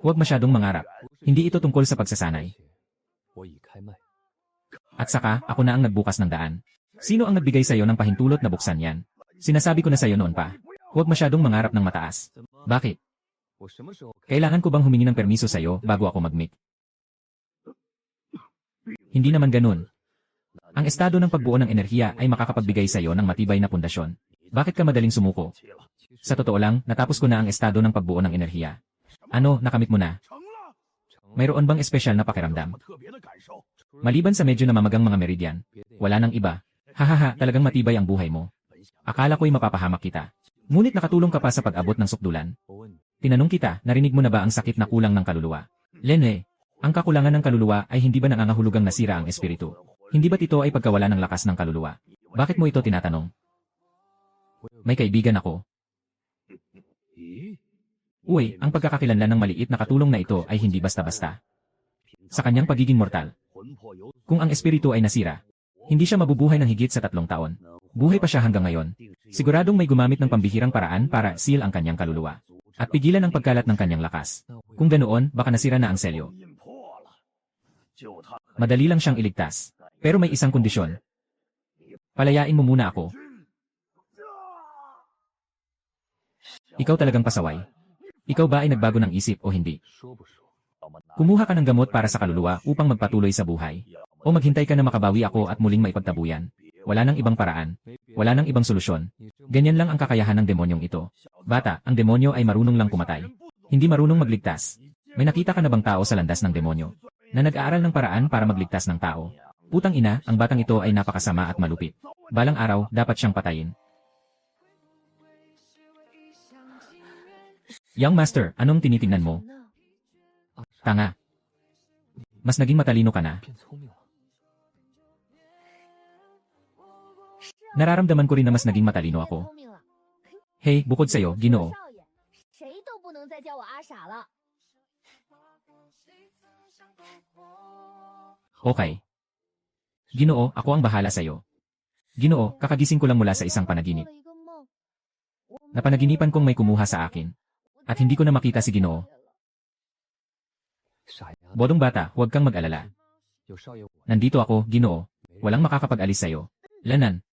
Huwag masyadong mangarap. Hindi ito tungkol sa pagsasanay. At saka, ako na ang nagbukas ng daan. Sino ang nagbigay sa'yo ng pahintulot na buksan yan? Sinasabi ko na sa'yo noon pa. Huwag masyadong mangarap ng mataas. Bakit? Kailangan ko bang humingi ng permiso sa'yo bago ako mag-meet? Hindi naman ganun. Ang estado ng pagbuo ng enerhiya ay makakapagbigay sa'yo ng matibay na pundasyon. Bakit ka madaling sumuko? Sa totoo lang, natapos ko na ang estado ng pagbuo ng enerhiya. Ano, nakamit mo na? Mayroon bang espesyal na pakiramdam? Maliban sa medyo namamagang mga meridian, wala nang iba. Hahaha, talagang matibay ang buhay mo. Akala ko'y mapapahamak kita. Ngunit nakatulong ka pa sa pag-abot ng sukdulan. Tinanong kita, narinig mo na ba ang sakit na kulang ng kaluluwa? Lene, ang kakulangan ng kaluluwa ay hindi ba nangangahulugang nasira ang espiritu? Hindi ba't ito ay pagkawala ng lakas ng kaluluwa? Bakit mo ito tinatanong? May kaibigan ako. Uy, ang pagkakakilanlan ng maliit na katulong na ito ay hindi basta-basta. Sa kanyang pagiging mortal. Kung ang espiritu ay nasira, hindi siya mabubuhay ng higit sa 3 taon. Buhay pa siya hanggang ngayon. Siguradong may gumamit ng pambihirang paraan para seal ang kanyang kaluluwa. At pigilan ang pagkalat ng kanyang lakas. Kung ganoon, baka nasira na ang selyo. Madali lang siyang iligtas. Pero may isang kondisyon. Palayain mo muna ako. Ikaw talagang pasaway. Ikaw ba ay nagbago ng isip o hindi? Kumuha ka ng gamot para sa kaluluwa upang magpatuloy sa buhay. O maghintay ka na makabawi ako at muling maipagtabuyan. Wala nang ibang paraan. Wala nang ibang solusyon. Ganyan lang ang kakayahan ng demonyong ito. Bata, ang demonyo ay marunong lang kumatay. Hindi marunong magligtas. May nakita ka na bang tao sa landas ng demonyo? Na nag-aaral ng paraan para magligtas ng tao. Putang ina, ang batang ito ay napakasama at malupit. Balang araw, dapat siyang patayin. Young Master, anong tinitingnan mo? Tanga. Mas naging matalino ka na. Nararamdaman ko rin na mas naging matalino ako. Hey, bukod sa'yo, Ginoo. Okay. Ginoo, ako ang bahala sa'yo. Ginoo, kakagising ko lang mula sa isang panaginip. Napanaginipan kong may kumuha sa akin. At hindi ko na makita si Ginoo. Bodong bata, huwag kang mag-alala. Nandito ako, Ginoo. Walang makakapag-alis sa'yo. Lanan.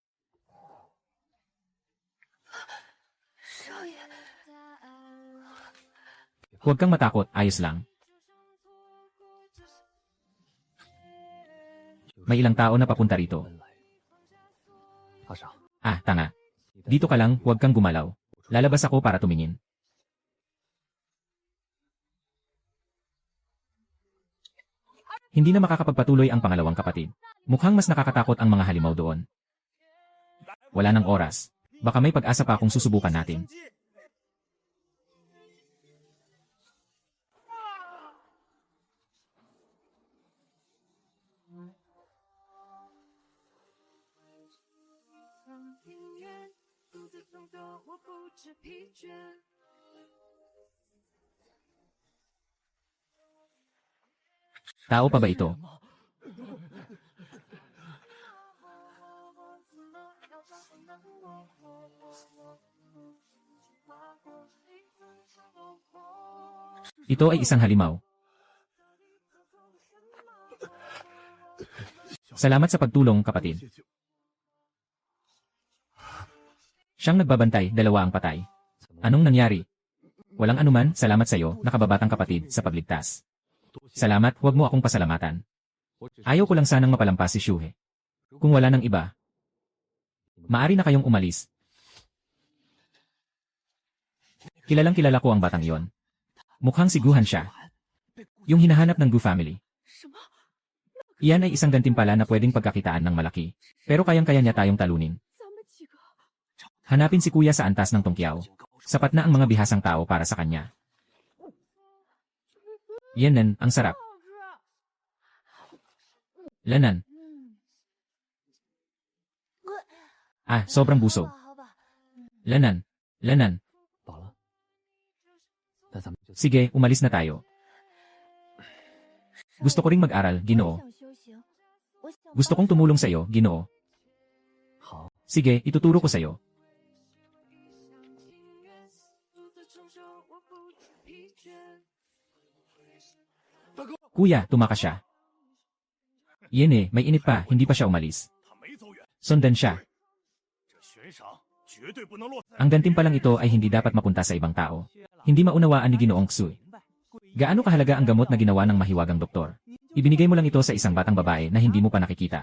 Huwag kang matakot, ayos lang. May ilang tao na papunta rito. Ah, tanga. Dito ka lang, huwag kang gumalaw. Lalabas ako para tumingin. Hindi na makakapagpatuloy ang pangalawang kapatid. Mukhang mas nakakatakot ang mga halimaw doon. Wala nang oras. Baka may pag-asa pa kung susubukan natin. Tao pa ba ito? Ito ay isang halimaw. Salamat sa pagtulong, kapatid. Siyang nagbabantay, dalawa ang patay. Anong nangyari? Walang anuman, salamat sa iyo, nakababatang kapatid, sa pagligtas. Salamat, huwag mo akong pasalamatan. Ayaw ko lang sanang mapalampas si Shuhe. Kung wala nang iba, maari na kayong umalis. Kilalang kilala ko ang batang iyon. Mukhang si Guhan siya. Yung hinahanap ng Gu family. Iyan ay isang gantimpala na pwedeng pagkakitaan ng malaki. Pero kayang-kaya niya tayong talunin. Hanapin si kuya sa antas ng Tongkiao. Sapat na ang mga bihasang tao para sa kanya. Yan, ang sarap. Lanan. Ah, sobrang busog. Lanan. Sige, umalis na tayo. Gusto ko ring mag-aral, Ginoo. Gusto kong tumulong sa iyo, Ginoo. Sige, ituturo ko sa iyo. Kuya, tumakas siya. Yan may init pa, hindi pa siya umalis. Sundan siya. Ang gantimpalang ito ay hindi dapat mapunta sa ibang tao. Hindi maunawaan ni Ginoong Xu. Gaano kahalaga ang gamot na ginawa ng mahiwagang doktor? Ibinigay mo lang ito sa isang batang babae na hindi mo pa nakikita.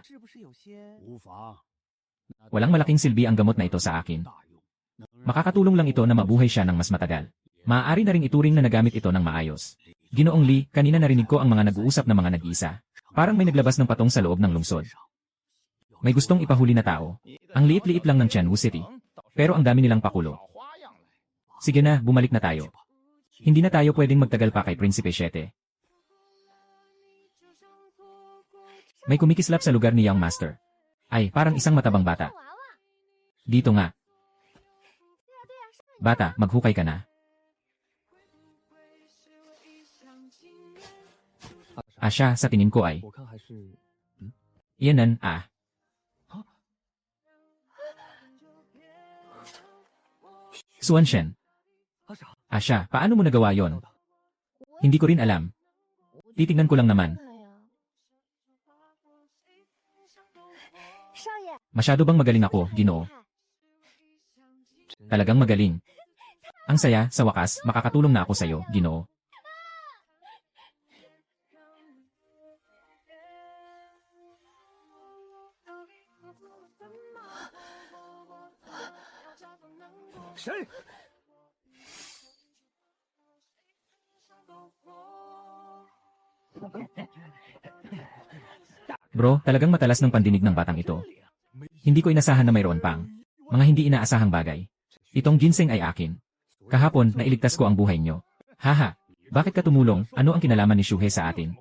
Walang malaking silbi ang gamot na ito sa akin. Makakatulong lang ito na mabuhay siya ng mas matagal. Maaari na ring ituring na nagamit ito ng maayos. Ginoong Lee, kanina narinig ko ang mga nag-uusap na mga nag-iisa. Parang may naglabas ng patong sa loob ng lungsod. May gustong ipahuli na tao. Ang liit-liit lang ng Tianwu City. Pero ang dami nilang pakulo. Sige na, bumalik na tayo. Hindi na tayo pwedeng magtagal pa kay Prinsipe 7. May kumikislap sa lugar ni Young Master. Ay, parang isang matabang bata. Dito nga. Bata, maghukay ka na. Siya, sa tingin ko ay. Yanan, Suanshen. Siya, paano mo nagawa yon? Hindi ko rin alam. Titignan ko lang naman. Masyado bang magaling ako, Ginoo? Talagang magaling. Ang saya, sa wakas, makakatulong na ako sa iyo, Ginoo. Bro, talagang matalas ng pandinig ng batang ito. Hindi ko inasahan na mayroon pang mga hindi inaasahang bagay. Itong ginseng ay akin. Kahapon, nailigtas ko ang buhay nyo. Haha, bakit ka tumulong? Ano ang kinalaman ni Shuhe sa atin?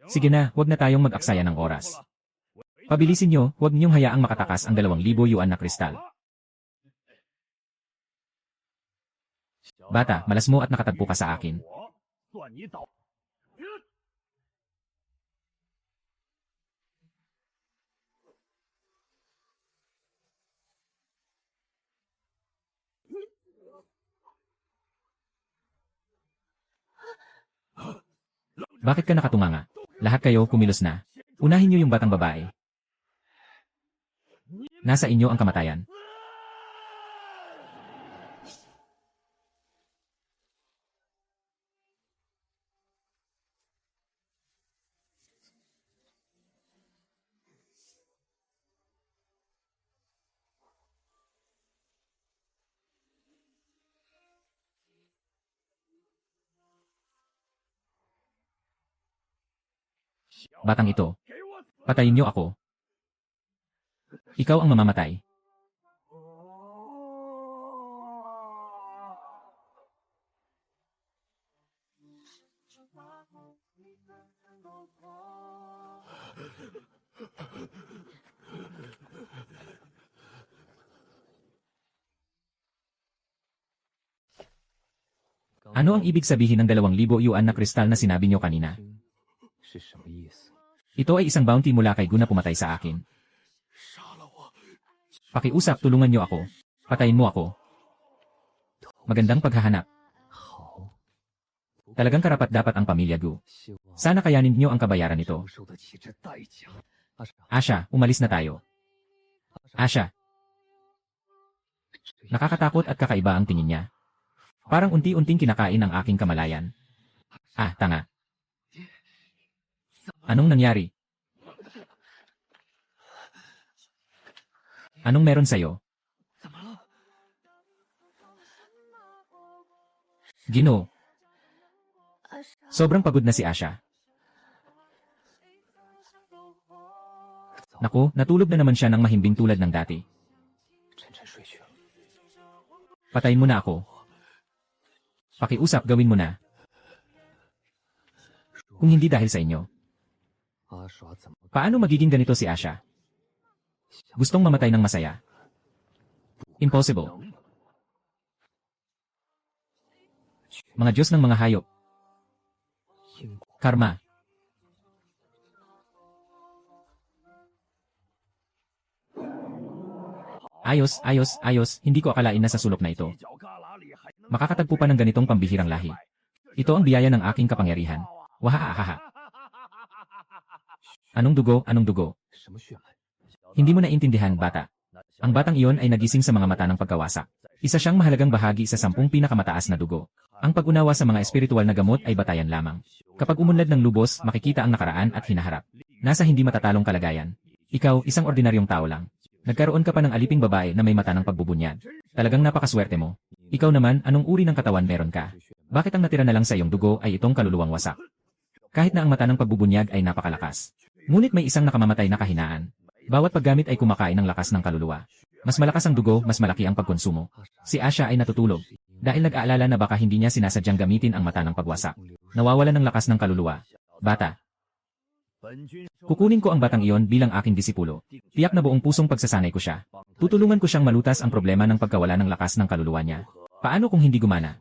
Sige na, huwag na tayong mag-aksaya ng oras. Pabilisin nyo, huwag niyong hayaang makatakas ang 2,000 yuan na kristal. Bata, malas mo at nakatagpo ka sa akin. Bakit ka nakatunganga? Lahat kayo kumilos na. Unahin niyo yung batang babae. Nasa inyo ang kamatayan. Batang ito, patayin niyo ako. Ikaw ang mamamatay. Ano ang ibig sabihin ng 2,000 yuan na kristal na sinabi niyo kanina? Ito ay isang bounty mula kay Gu na pumatay sa akin. Pakiusap, tulungan niyo ako. Patayin mo ako. Magandang paghahanap. Talagang karapat-dapat ang pamilya Gu. Sana kayanin niyo ang kabayaran nito. Asha, umalis na tayo. Asha. Nakakatakot at kakaiba ang tingin niya. Parang unti-unting kinakain ang aking kamalayan. Ah, tanga. Anong nangyari? Anong meron sa'yo? Ginoo. Sobrang pagod na si Asha. Naku, natulog na naman siya ng mahimbing tulad ng dati. Patayin mo na ako. Pakiusap, gawin mo na. Kung hindi dahil sa inyo. Paano magiging ganito si Asha? Gustong mamatay ng masaya. Impossible. Mga Diyos ng mga hayop. Karma. Ayos, ayos, ayos, hindi ko akalain na sa sulok na ito. Makakatagpo pa ng ganitong pambihirang lahi. Ito ang biyaya ng aking kapangyarihan. Wahahaha. Anong dugo, anong dugo? Hindi mo naintindihan, bata. Ang batang iyon ay nagising sa mga mata ng pagkawasak. Isa siyang mahalagang bahagi sa 10 pinakamataas na dugo. Ang pag-unawa sa mga espiritual na gamot ay batayan lamang. Kapag umunlad ng lubos, makikita ang nakaraan at hinaharap. Nasa hindi matatalong kalagayan. Ikaw, isang ordinaryong tao lang. Nagkaroon ka pa ng aliping babae na may mata ng pagbubunyag. Talagang napakaswerte mo. Ikaw naman, anong uri ng katawan meron ka? Bakit ang natira na lang sa iyong dugo ay itong kaluluwang wasak? Kahit na ang mata ng pagbubunyag ay napakalakas. Ngunit may isang nakamamatay na kahinaan. Bawat paggamit ay kumakain ng lakas ng kaluluwa. Mas malakas ang dugo, mas malaki ang pagkonsumo. Si Asha ay natutulog. Dahil nag-aalala na baka hindi niya sinasadyang gamitin ang mata ng pagwasak. Nawawalan ng lakas ng kaluluwa. Bata. Kukunin ko ang batang iyon bilang aking disipulo. Tiyak na buong pusong pagsasanay ko siya. Tutulungan ko siyang malutas ang problema ng pagkawala ng lakas ng kaluluwa niya. Paano kung hindi gumana?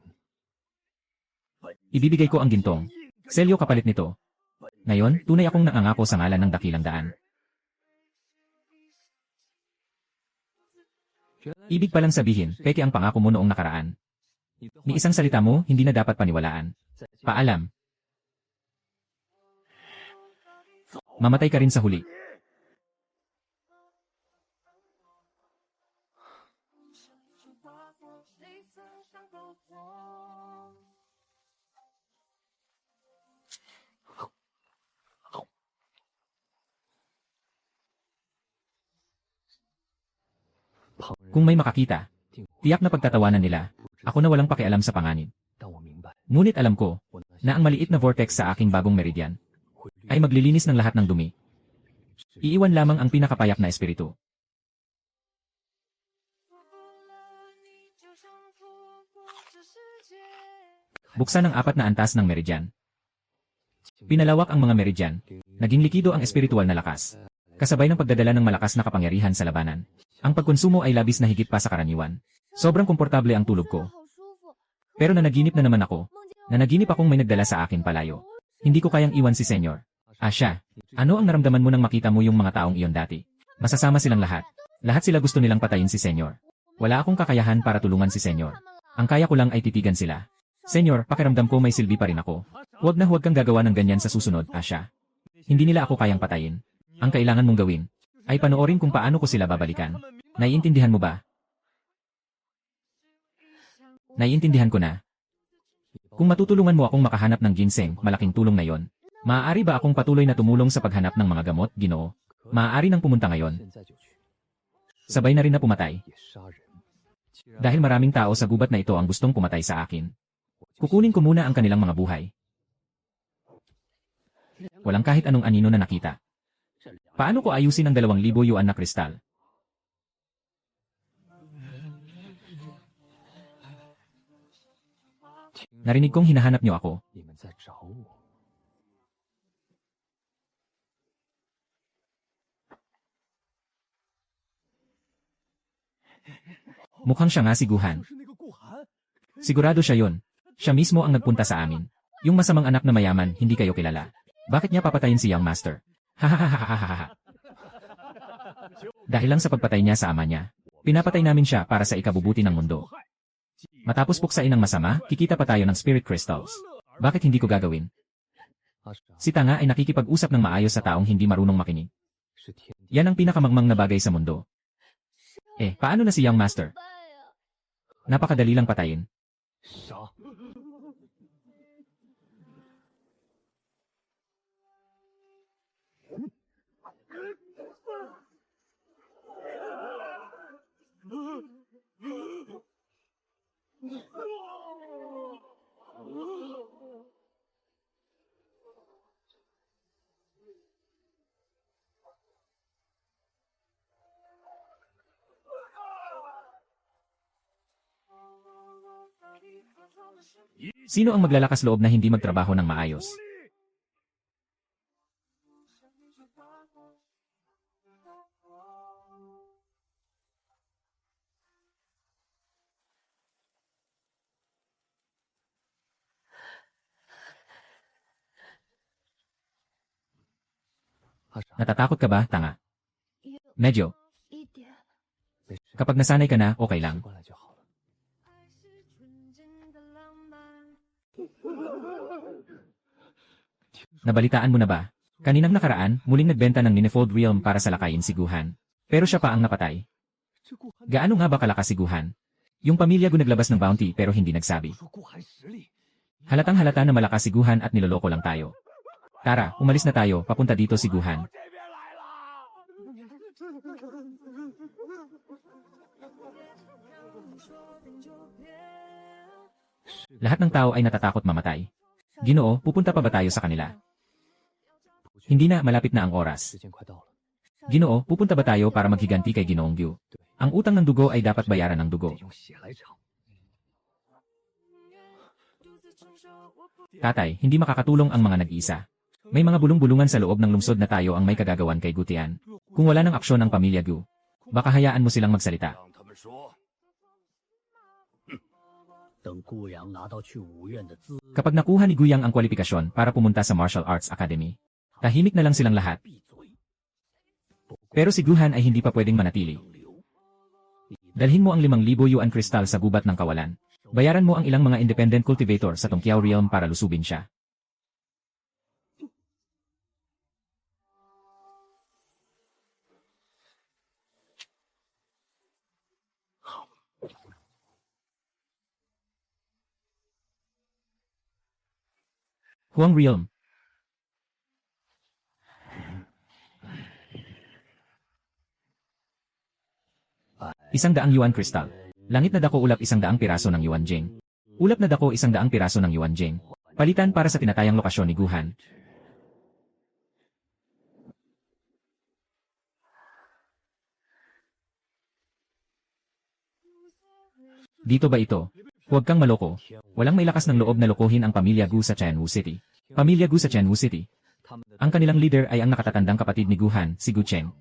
Ibibigay ko ang gintong. Selyo kapalit nito. Ngayon, tunay akong nangangako sa ngalan ng dakilang daan. Ibig palang sabihin, peke ang pangako mo noong nakaraan. Ni isang salita mo, hindi na dapat paniwalaan. Paalam. Mamatay ka rin sa huli. Kung may makakita, tiyak na pagtatawanan nila. Ako na walang pakialam sa panganib. Ngunit alam ko na ang maliit na vortex sa aking bagong meridian ay maglilinis ng lahat ng dumi. Iiwan lamang ang pinakapayak na espiritu. Buksan ang 4 na antas ng meridian. Pinalawak ang mga meridian. Naging likido ang espiritual na lakas. Kasabay ng pagdadala ng malakas na kapangyarihan sa labanan. Ang pagkonsumo ay labis na higit pa sa karaniwan. Sobrang komportable ang tulog ko. Pero nanaginip na naman ako. Nanaginip akong may nagdala sa akin palayo. Hindi ko kayang iwan si Senyor. Asha, ano ang naramdaman mo nang makita mo yung mga taong iyon dati? Masasama silang lahat. Lahat sila gusto nilang patayin si Senyor. Wala akong kakayahan para tulungan si Senyor. Ang kaya ko lang ay titigan sila. Senyor, pakiramdam ko may silbi pa rin ako. Huwag kang gagawa ng ganyan sa susunod, Asya. Hindi nila ako kayang patayin. Ang kailangan mong gawin ay panoorin kung paano ko sila babalikan. Naiintindihan mo ba? Naiintindihan ko na. Kung matutulungan mo akong makahanap ng ginseng, malaking tulong na yon. Maaari ba akong patuloy na tumulong sa paghanap ng mga gamot, Ginoo? Maaari nang pumunta ngayon. Sabay na rin na pumatay. Dahil maraming tao sa gubat na ito ang gustong pumatay sa akin. Kukunin ko muna ang kanilang mga buhay. Walang kahit anong anino na nakita. Paano ko ayusin ang 2,000 yuan na kristal? Narinig kong hinahanap niyo ako. Mukhang siya nga si Guhan. Sigurado siya yon. Siya mismo ang nagpunta sa amin. Yung masamang anak na mayaman, hindi kayo kilala. Bakit niya papatayin si Young Master? Hahaha. Dahil lang sa pagpatay niya sa ama niya, pinapatay namin siya para sa ikabubuti ng mundo. Matapos puksain ng masama, kikita pa tayo ng spirit crystals. Bakit hindi ko gagawin? Si Tanga ay nakikipag-usap ng maayos sa taong hindi marunong makinig. Yan ang pinakamangmang na bagay sa mundo. Paano na si Young Master? Napakadali lang patayin. Sino ang maglalakas loob na hindi magtrabaho ng maayos? Natatakot ka ba, Tanga? Medyo. Kapag nasanay ka na, okay lang. Nabalitaan mo na ba? Kaninang nakaraan, muling nagbenta ng Ninefold Realm para salakayin si Guhan. Pero siya pa ang napatay. Gaano nga ba kalakas si Guhan? Yung pamilya Gu naglabas ng bounty pero hindi nagsabi. Halatang halata na malakas si Guhan at niloloko lang tayo. Tara, umalis na tayo, papunta dito si Guhan. Lahat ng tao ay natatakot mamatay. Ginoo, pupunta pa ba tayo sa kanila? Hindi na, malapit na ang oras. Ginoo, pupunta ba tayo para maghiganti kay Ginoong Gyu? Ang utang ng dugo ay dapat bayaran ng dugo. Tatay, hindi makakatulong ang mga nag-iisa. May mga bulong-bulungan sa loob ng lungsod na tayo ang may kagagawan kay Gutian. Kung wala ng aksyon ang pamilya Gu, baka hayaan mo silang magsalita. Kapag nakuha ni Guyang ang kwalifikasyon para pumunta sa Martial Arts Academy, tahimik na lang silang lahat. Pero si Guhan ay hindi pa pwedeng manatili. Dalhin mo ang 5,000 yuan kristal sa gubat ng kawalan. Bayaran mo ang ilang mga independent cultivator sa Tongkiao Realm para lusubin siya. Huang Realm. ₱100 yuan kristal. Langit na dako ulap 100 piraso ng yuan jing. Ulap na dako 100 piraso ng yuan jing. Palitan para sa tinatayang lokasyon ni Guhan. Dito ba ito? Huwag kang maloko. Walang may lakas ng loob na lokohin ang pamilya Gu sa Tianwu City. Pamilya Gu sa Tianwu City. Ang kanilang leader ay ang nakatatandang kapatid ni Guhan, si Gu Cheng.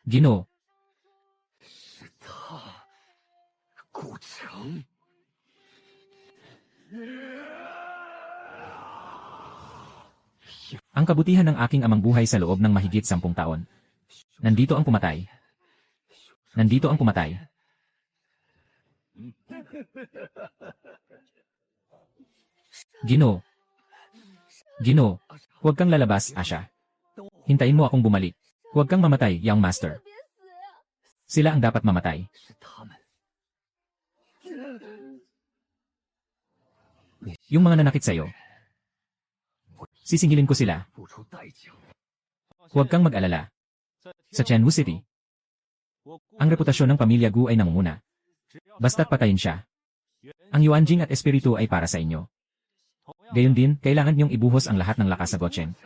Ginoo. Ang kabutihan ng aking amang buhay sa loob ng mahigit 10 taon. Nandito ang pumatay. Nandito ang pumatay. Ginoo. Ginoo. Huwag kang lalabas, Asha. Hintayin mo akong bumalik. Huwag kang mamatay, young master. Sila ang dapat mamatay. Yung mga nanakit sa'yo. Sisingilin ko sila. Huwag kang mag-alala. Sa Chenwu City, ang reputasyon ng pamilya Gu ay nangunguna. Basta't patayin siya. Ang Yuanjing at Espiritu ay para sa inyo. Gayon din, kailangan niyong ibuhos ang lahat ng lakas sa Gochen.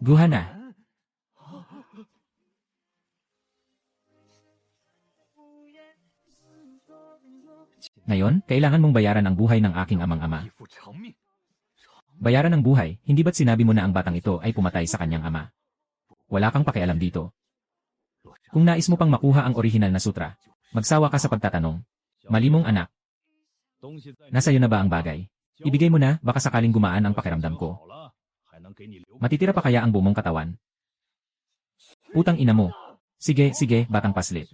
Guhana. Ngayon, kailangan mong bayaran ang buhay ng aking amang ama. Bayaran ng buhay, hindi ba't sinabi mo na ang batang ito ay pumatay sa kanyang ama? Wala kang pakialam dito. Kung nais mo pang makuha ang orihinal na sutra, magsawa ka sa pagtatanong. Mali mong anak. Nasa iyo na ba ang bagay? Ibigay mo na, baka sakaling gumaan ang pakiramdam ko. Matitira pa kaya ang buong katawan? Putang ina mo. Sige, sige, batang paslit.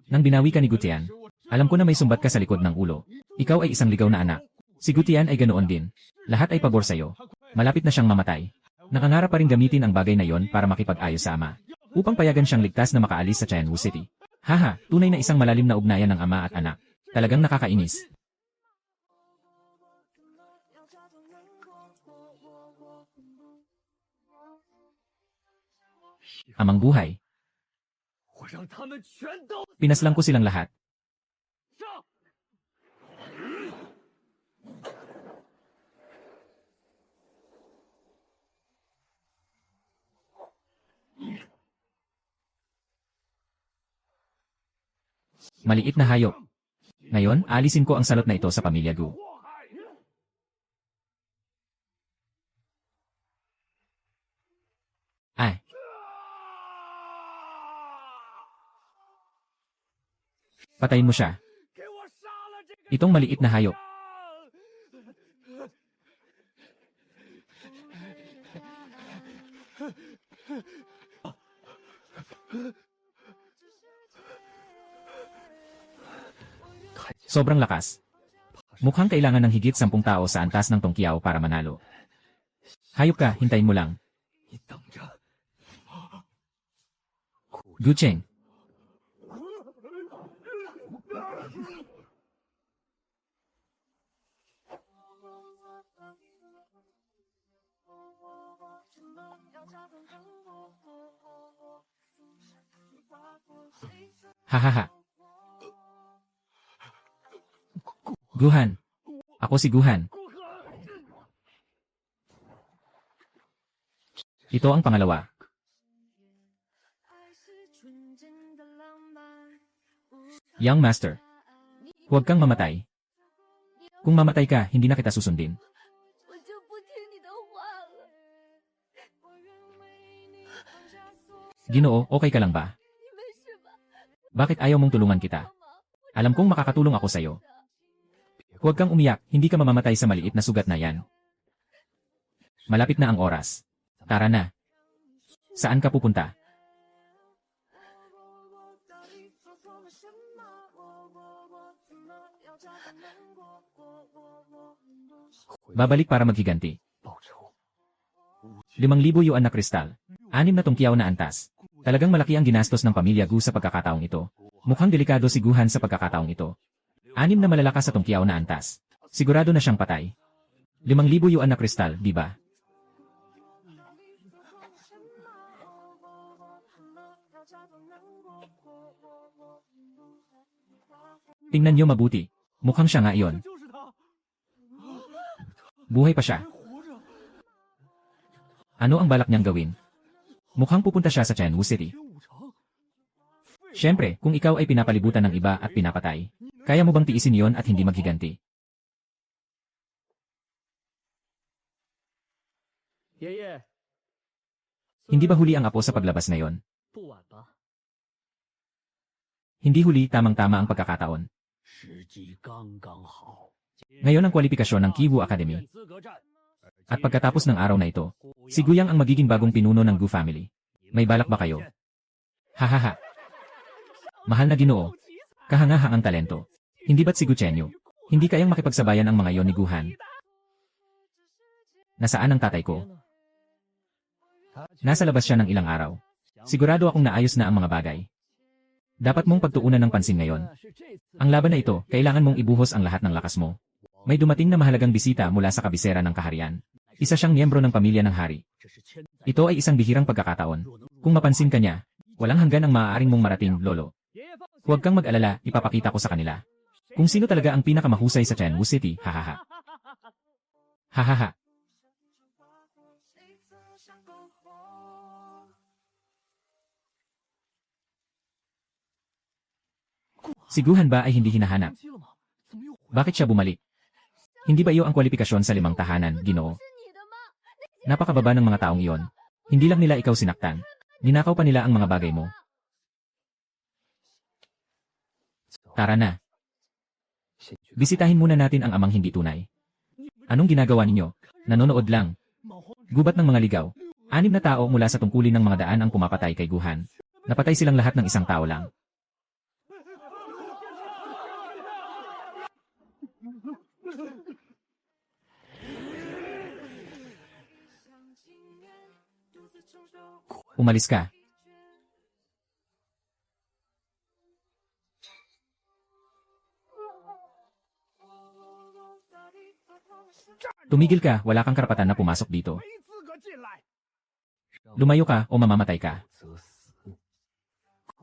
Nang binawi ka ni Gutian, alam ko na may sumbat ka sa likod ng ulo. Ikaw ay isang ligaw na anak. Si Gutian ay ganoon din. Lahat ay pabor sa'yo. Malapit na siyang mamatay. Nakangarap pa rin gamitin ang bagay na yon para makipag-ayos sa ama. Upang payagan siyang ligtas na makaalis sa Chenwu City. Haha, tunay na isang malalim na ugnayan ng ama at anak. Talagang nakakainis. Amang buhay. Pinaslang ko silang lahat. Maliit na hayop. Ngayon, alisin ko ang salot na ito sa pamilya Gu. Ay. Patayin mo siya. Itong maliit na hayop. Sobrang lakas. Mukhang kailangan ng higit 10 tao sa antas ng Tongkiao para manalo. Hayop ka, hintayin mo lang. Gucheng. Hahaha. Guhan. Ako si Guhan. Ito ang pangalawa. Young Master. Huwag kang mamatay. Kung mamatay ka, hindi na kita susundin. Ginoo, okay ka lang ba? Bakit ayaw mong tulungan kita? Alam kong makakatulong ako sa'yo. Huwag kang umiyak, hindi ka mamamatay sa maliit na sugat na yan. Malapit na ang oras. Tara na. Saan ka pupunta? Babalik para maghiganti. 5,000 yuan na kristal. 6 na tungkiyaw na antas. Talagang malaki ang ginastos ng pamilya Gu sa pagkakataong ito. Mukhang delikado si Guhan sa pagkakataong ito. 6 na malalakas sa tungkiyaw na antas. Sigurado na siyang patay. 5,000 yuan na kristal, di ba? Tingnan niyo mabuti. Mukhang siya nga iyon. Buhay pa siya. Ano ang balak niyang gawin? Mukhang pupunta siya sa Chenwu City. Siyempre, kung ikaw ay pinapalibutan ng iba at pinapatay, kaya mo bang tiisin yon at hindi maghiganti? Hindi ba huli ang apo sa paglabas na yon? Hindi huli, tamang-tama ang pagkakataon. Ngayon ang kwalifikasyon ng Kiwu Academy. At pagkatapos ng araw na ito, si Guyang ang magiging bagong pinuno ng Gu family. May balak ba kayo? Hahaha. Mahal na Ginoo. Kahangaha ang talento. Hindi ba't si Guchenyo? Hindi kayang makipagsabayan ang mga yon ni Guhan? Nasaan ang tatay ko? Nasa labas siya ng ilang araw. Sigurado akong naayos na ang mga bagay. Dapat mong pagtuunan ng pansin ngayon. Ang laban na ito, kailangan mong ibuhos ang lahat ng lakas mo. May dumating na mahalagang bisita mula sa kabisera ng kaharian. Isa siyang miyembro ng pamilya ng hari. Ito ay isang bihirang pagkakataon. Kung mapansin ka niya, walang hanggan ang maaaring mong marating, lolo. Huwag kang mag-alala, ipapakita ko sa kanila. Kung sino talaga ang pinakamahusay sa Chenwu City, hahaha. Hahaha. Si Guhan ba ay hindi hinahanap? Bakit siya bumalik? Hindi ba iyo ang kwalifikasyon sa 5 tahanan, Ginoo? Napakababa ng mga taong iyon. Hindi lang nila ikaw sinaktan. Ninakaw pa nila ang mga bagay mo. Tara na. Bisitahin muna natin ang amang hindi tunay. Anong ginagawa ninyo? Nanonood lang. Gubat ng mga ligaw. 6 na tao mula sa tungkulin ng mga daan ang pumapatay kay Guhan. Napatay silang lahat ng isang tao lang. Umalis ka. Tumigil ka, wala kang karapatan na pumasok dito. Lumayo ka o mamamatay ka.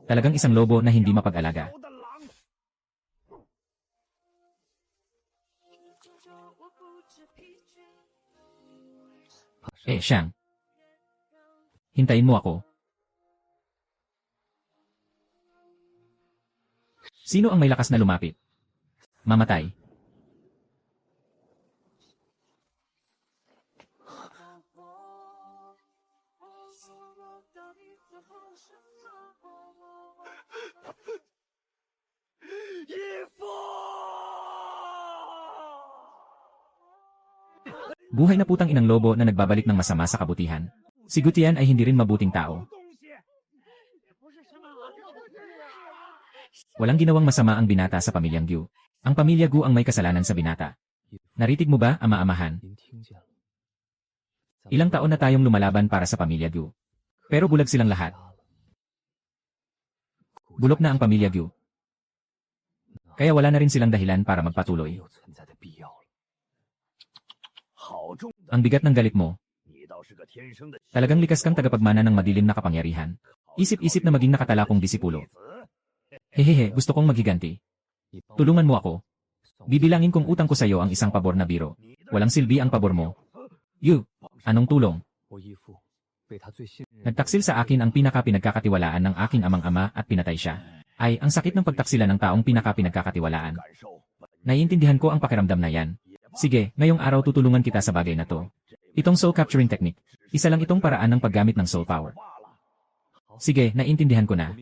Talagang isang lobo na hindi mapag-alaga. Siyang. Hintayin mo ako. Sino ang may lakas na lumapit? Mamatay. Buhay na putang inang lobo na nagbabalik ng masama sa kabutihan. Si Gutian ay hindi rin mabuting tao. Walang ginawang masama ang binata sa pamilyang Gyu. Ang pamilya Gu ang may kasalanan sa binata. Naritig mo ba, ama-amahan? Ilang taon na tayong lumalaban para sa pamilya Gyu. Pero bulag silang lahat. Bulok na ang pamilya Gyu. Kaya wala na rin silang dahilan para magpatuloy. Ang bigat ng galit mo. Talagang likas kang tagapagmana ng madilim na kapangyarihan. Isip-isip na maging nakatalakong disipulo. Hehehe, gusto kong maghiganti. Tulungan mo ako. Bibilangin kong utang ko sa iyo ang isang pabor na biro. Walang silbi ang pabor mo. Yu, anong tulong? Nagtaksil sa akin ang pinaka-pinagkakatiwalaan ng aking amang-ama at pinatay siya. Ay, ang sakit ng pagtaksila ng taong pinaka-pinagkakatiwalaan. Naiintindihan ko ang pakiramdam na yan. Sige, ngayong araw tutulungan kita sa bagay na to. Itong soul capturing technique, isa lang itong paraan ng paggamit ng soul power. Sige, naiintindihan ko na.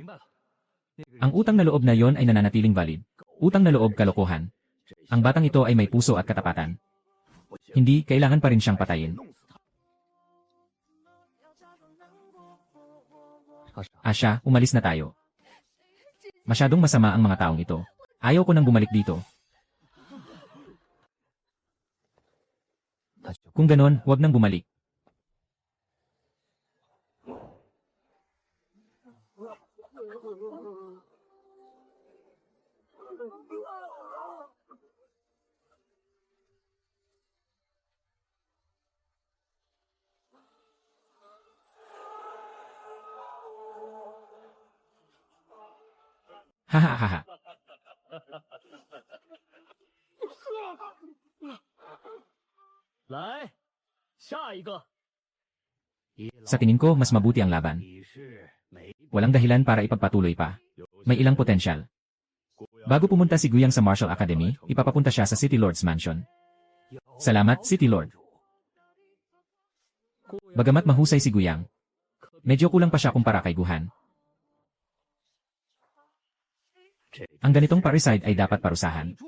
Ang utang na loob na yon ay nananatiling valid. Utang na loob, kalokohan. Ang batang ito ay may puso at katapatan. Hindi, kailangan pa rin siyang patayin. Asya, umalis na tayo. Masyadong masama ang mga taong ito. Ayaw ko nang bumalik dito. Kung ganon, huwag nang bumalik. Hahaha. Sa tingin ko, mas mabuti ang laban. Walang dahilan para ipagpatuloy pa. May ilang potensyal. Bago pumunta si Guyang sa Martial Academy, ipapapunta siya sa City Lord's Mansion. Salamat, City Lord. Bagamat mahusay si Guyang, medyo kulang pa siya kumpara kay Guhan. Ang ganitong parricide ay dapat parusahan.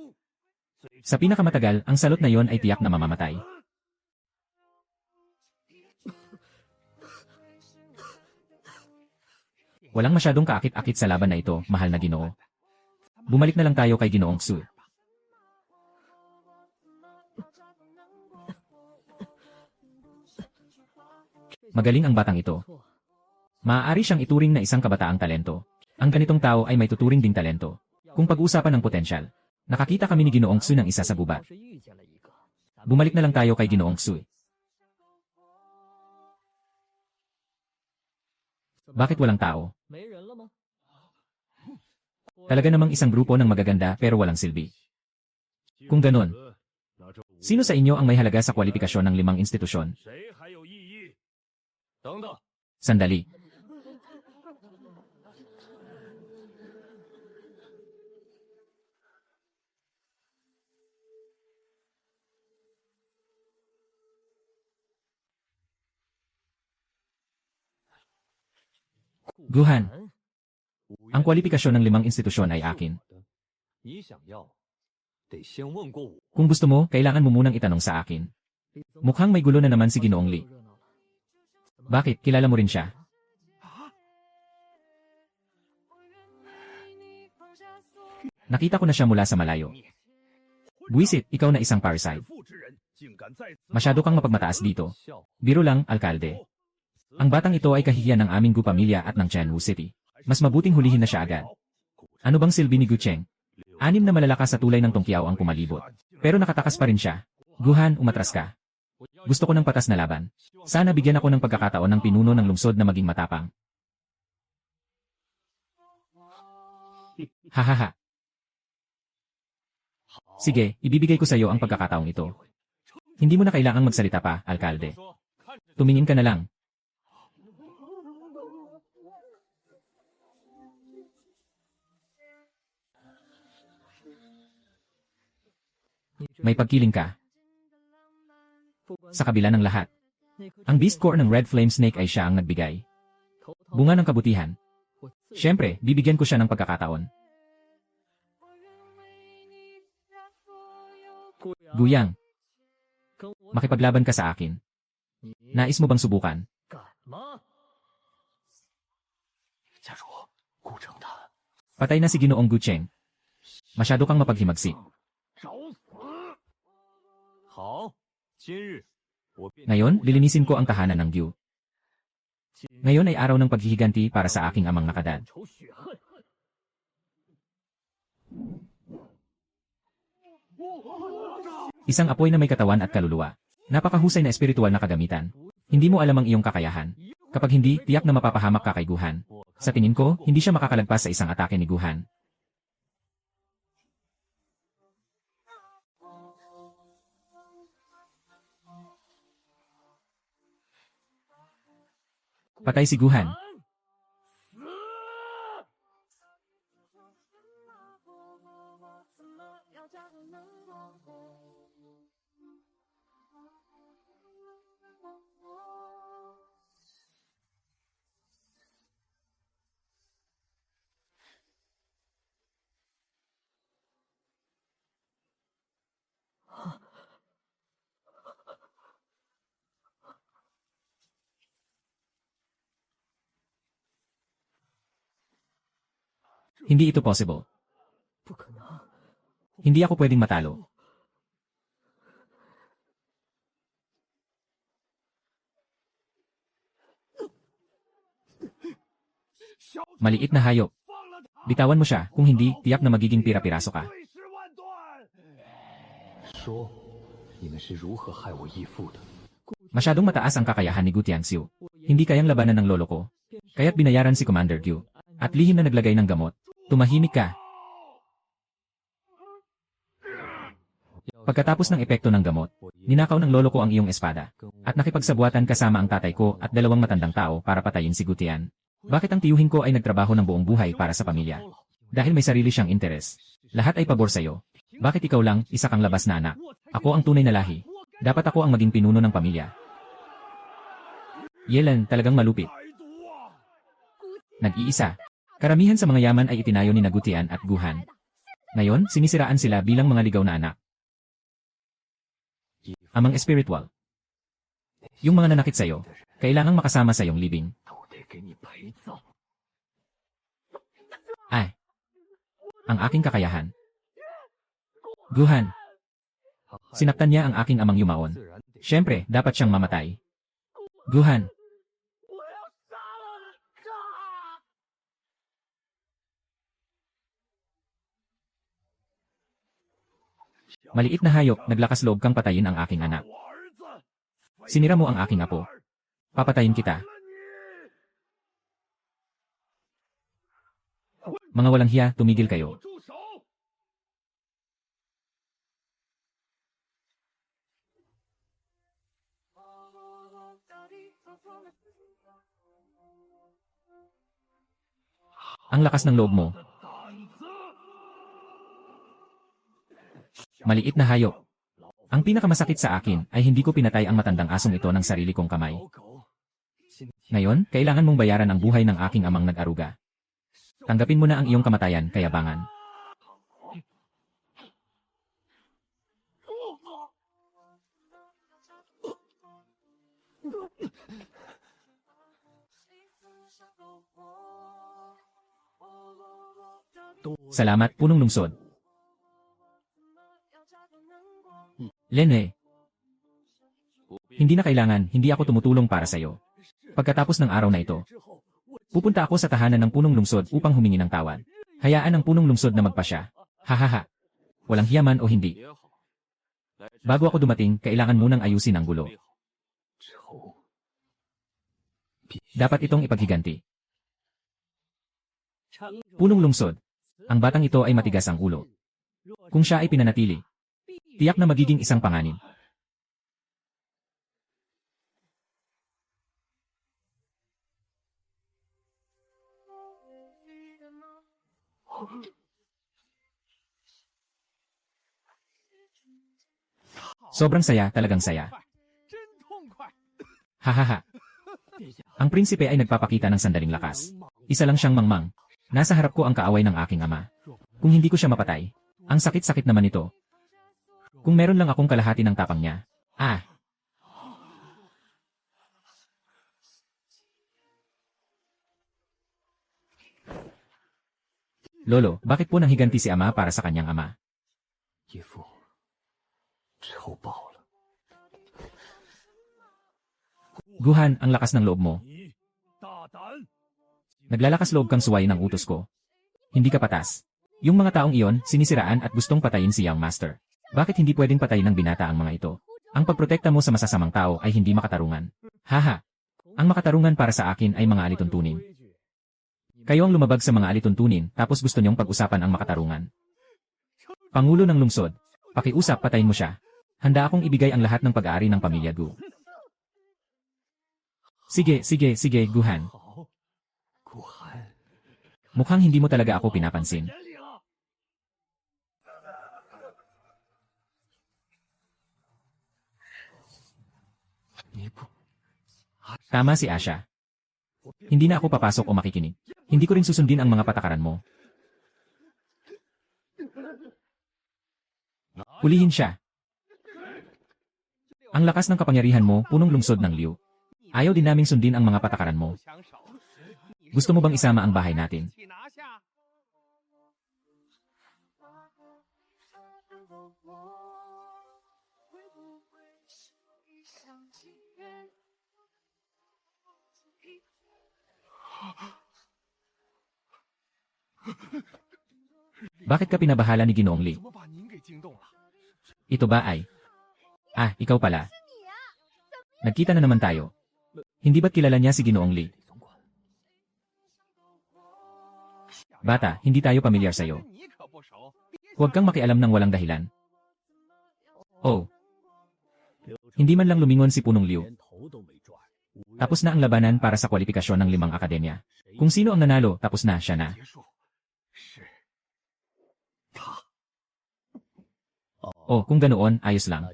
Sa pinakamatagal, ang salot na yon ay tiyak na mamamatay. Walang masyadong kaakit-akit sa laban na ito, mahal na Ginoo. Bumalik na lang tayo kay Ginoong Xu. Magaling ang batang ito. Maaari siyang ituring na isang kabataang talento. Ang ganitong tao ay may tuturing ding talento. Kung pag-uusapan ng potensyal, nakakita kami ni Ginoong Xu ng isa sa gubat. Bumalik na lang tayo kay Ginoong Xu. Bakit walang tao? Talaga namang isang grupo ng magaganda pero walang silbi. Kung ganon, sino sa inyo ang may halaga sa kwalifikasyon ng 5 institusyon? Sandali. Guhan, ang kwalifikasyon ng 5 institusyon ay akin. Kung gusto mo, kailangan mo munang itanong sa akin. Mukhang may gulo na naman si Ginoong Li. Bakit? Kilala mo rin siya? Nakita ko na siya mula sa malayo. Buwisit, ikaw na isang parasite. Masyado kang mapagmataas dito. Biro lang, alkalde. Ang batang ito ay kahihiyan ng aming Gu pamilya at ng Tianwu City. Mas mabuting hulihin na siya agad. Ano bang silbi ni Gu Cheng? 6 na malalakas sa tulay ng Tongkiao ang pumalibot. Pero nakatakas pa rin siya. Guhan, umatras ka. Gusto ko ng patas na laban. Sana bigyan ako ng pagkakataon ng pinuno ng lungsod na maging matapang. Hahaha. Sige, ibibigay ko sa iyo ang pagkakataong ito. Hindi mo na kailangang magsalita pa, alkalde. Tumingin ka na lang. May pagkiling ka. Sa kabila ng lahat, ang beast core ng Red Flame Snake ay siya ang nagbigay. Bunga ng kabutihan. Siyempre, bibigyan ko siya ng pagkakataon. Guyang, makipaglaban ka sa akin. Nais mo bang subukan? Patay na si Ginoong Gu Cheng. Masyado kang mapaghimagsik. Ngayon, lilinisin ko ang tahanan ng Gyu. Ngayon ay araw ng paghihiganti para sa aking amang nakadad. Isang apoy na may katawan at kaluluwa. Napakahusay na espiritual na kagamitan. Hindi mo alam ang iyong kakayahan. Kapag hindi, tiyak na mapapahamak ka kay Guhan. Sa tingin ko, hindi siya makakalagpas sa isang atake ni Guhan. Patay si Guhan. Hindi ito possible. Hindi ako pwedeng matalo. Maliit na hayop. Bitawan mo siya, kung hindi, tiyak na magiging pira-piraso ka. Masyadong mataas ang kakayahan ni Gu Tianxiu. Hindi kayang labanan ng lolo ko. Kaya't binayaran si Commander Gyu. At lihim na naglagay ng gamot. Tumahimik ka. Pagkatapos ng epekto ng gamot, ninakaw ng lolo ko ang iyong espada. At nakipagsabuatan kasama ang tatay ko at 2 matandang tao para patayin si Gu Tian. Bakit ang tiyuhin ko ay nagtrabaho ng buong buhay para sa pamilya? Dahil may sarili siyang interes. Lahat ay pabor sa'yo. Bakit ikaw lang, isa kang labas na anak? Ako ang tunay na lahi. Dapat ako ang maging pinuno ng pamilya. Yelan, talagang malupit. Nag-iisa. Karamihan sa mga yaman ay itinayo ni Nagutian at Guhan. Ngayon, sinisiraan sila bilang mga ligaw na anak. Amang espiritual. Yung mga nanakit sa'yo, kailangang makasama sa iyong libing. Ay. Ang aking kakayahan. Guhan. Sinaktan niya ang aking amang yumaon. Siyempre, dapat siyang mamatay. Guhan. Maliit na hayop, naglakas loob kang patayin ang aking anak. Sinira mo ang aking apo. Papatayin kita. Mga walang hiya, tumigil kayo. Ang lakas ng loob mo. Maliit na hayop. Ang pinakamasakit sa akin ay hindi ko pinatay ang matandang asong ito ng sarili kong kamay. Ngayon, kailangan mong bayaran ang buhay ng aking amang nag-aruga. Tanggapin mo na ang iyong kamatayan, kayabangan. Salamat, punong lungsod. Lene. Hindi na kailangan, hindi ako tumutulong para sa'yo. Pagkatapos ng araw na ito, pupunta ako sa tahanan ng punong lungsod upang humingi ng tawad. Hayaan ang punong lungsod na magpasya. Hahaha. Walang hiyaman o hindi. Bago ako dumating, kailangan munang ayusin ang gulo. Dapat itong ipaghiganti. Punong lungsod. Ang batang ito ay matigas ang ulo. Kung siya ay pinanatili, tiyak na magiging isang panganib. Sobrang saya, talagang saya. Hahaha. Ang prinsipe ay nagpapakita ng sandaling lakas. Isa lang siyang mangmang. Nasa harap ko ang kaaway ng aking ama. Kung hindi ko siya mapatay, ang sakit-sakit naman ito. Kung meron lang akong kalahati ng tapang niya. Ah! Lolo, bakit po nanghiganti si ama para sa kanyang ama? Guhan, ang lakas ng loob mo. Naglalakas loob kang suwayin ng utos ko. Hindi ka patas. Yung mga taong iyon, sinisiraan at gustong patayin si Young Master. Bakit hindi pwedeng patayin ng binata ang mga ito? Ang pagprotekta mo sa masasamang tao ay hindi makatarungan. Haha. Ang makatarungan para sa akin ay mga alituntunin. Kayo ang lumabag sa mga alituntunin, tapos gusto niyong pag-usapan ang makatarungan. Pangulo ng lungsod, pakiusap, patayin mo siya. Handa akong ibigay ang lahat ng pag-aari ng pamilya Gu. Sige, Guhan. Mukhang hindi mo talaga ako pinapansin. Tama si Asha. Hindi na ako papasok o makikinig. Hindi ko rin susundin ang mga patakaran mo. Hulihin siya. Ang lakas ng kapangyarihan mo, punong lungsod ng Liu. Ayaw din naming sundin ang mga patakaran mo. Gusto mo bang isama ang bahay natin? Bakit ka pinabahala ni Ginoong Li? Ito ba ay? Ah, ikaw pala. Nagkita na naman tayo. Hindi ba't kilala niya si Ginoong Li? Bata, hindi tayo pamilyar sa'yo. Huwag kang makialam ng walang dahilan. Oh. Hindi man lang lumingon si Punong Liu. Tapos na ang labanan para sa kwalifikasyon ng 5 akademya. Kung sino ang nanalo, tapos na, siya na. Oh, kung ganoon, ayos lang.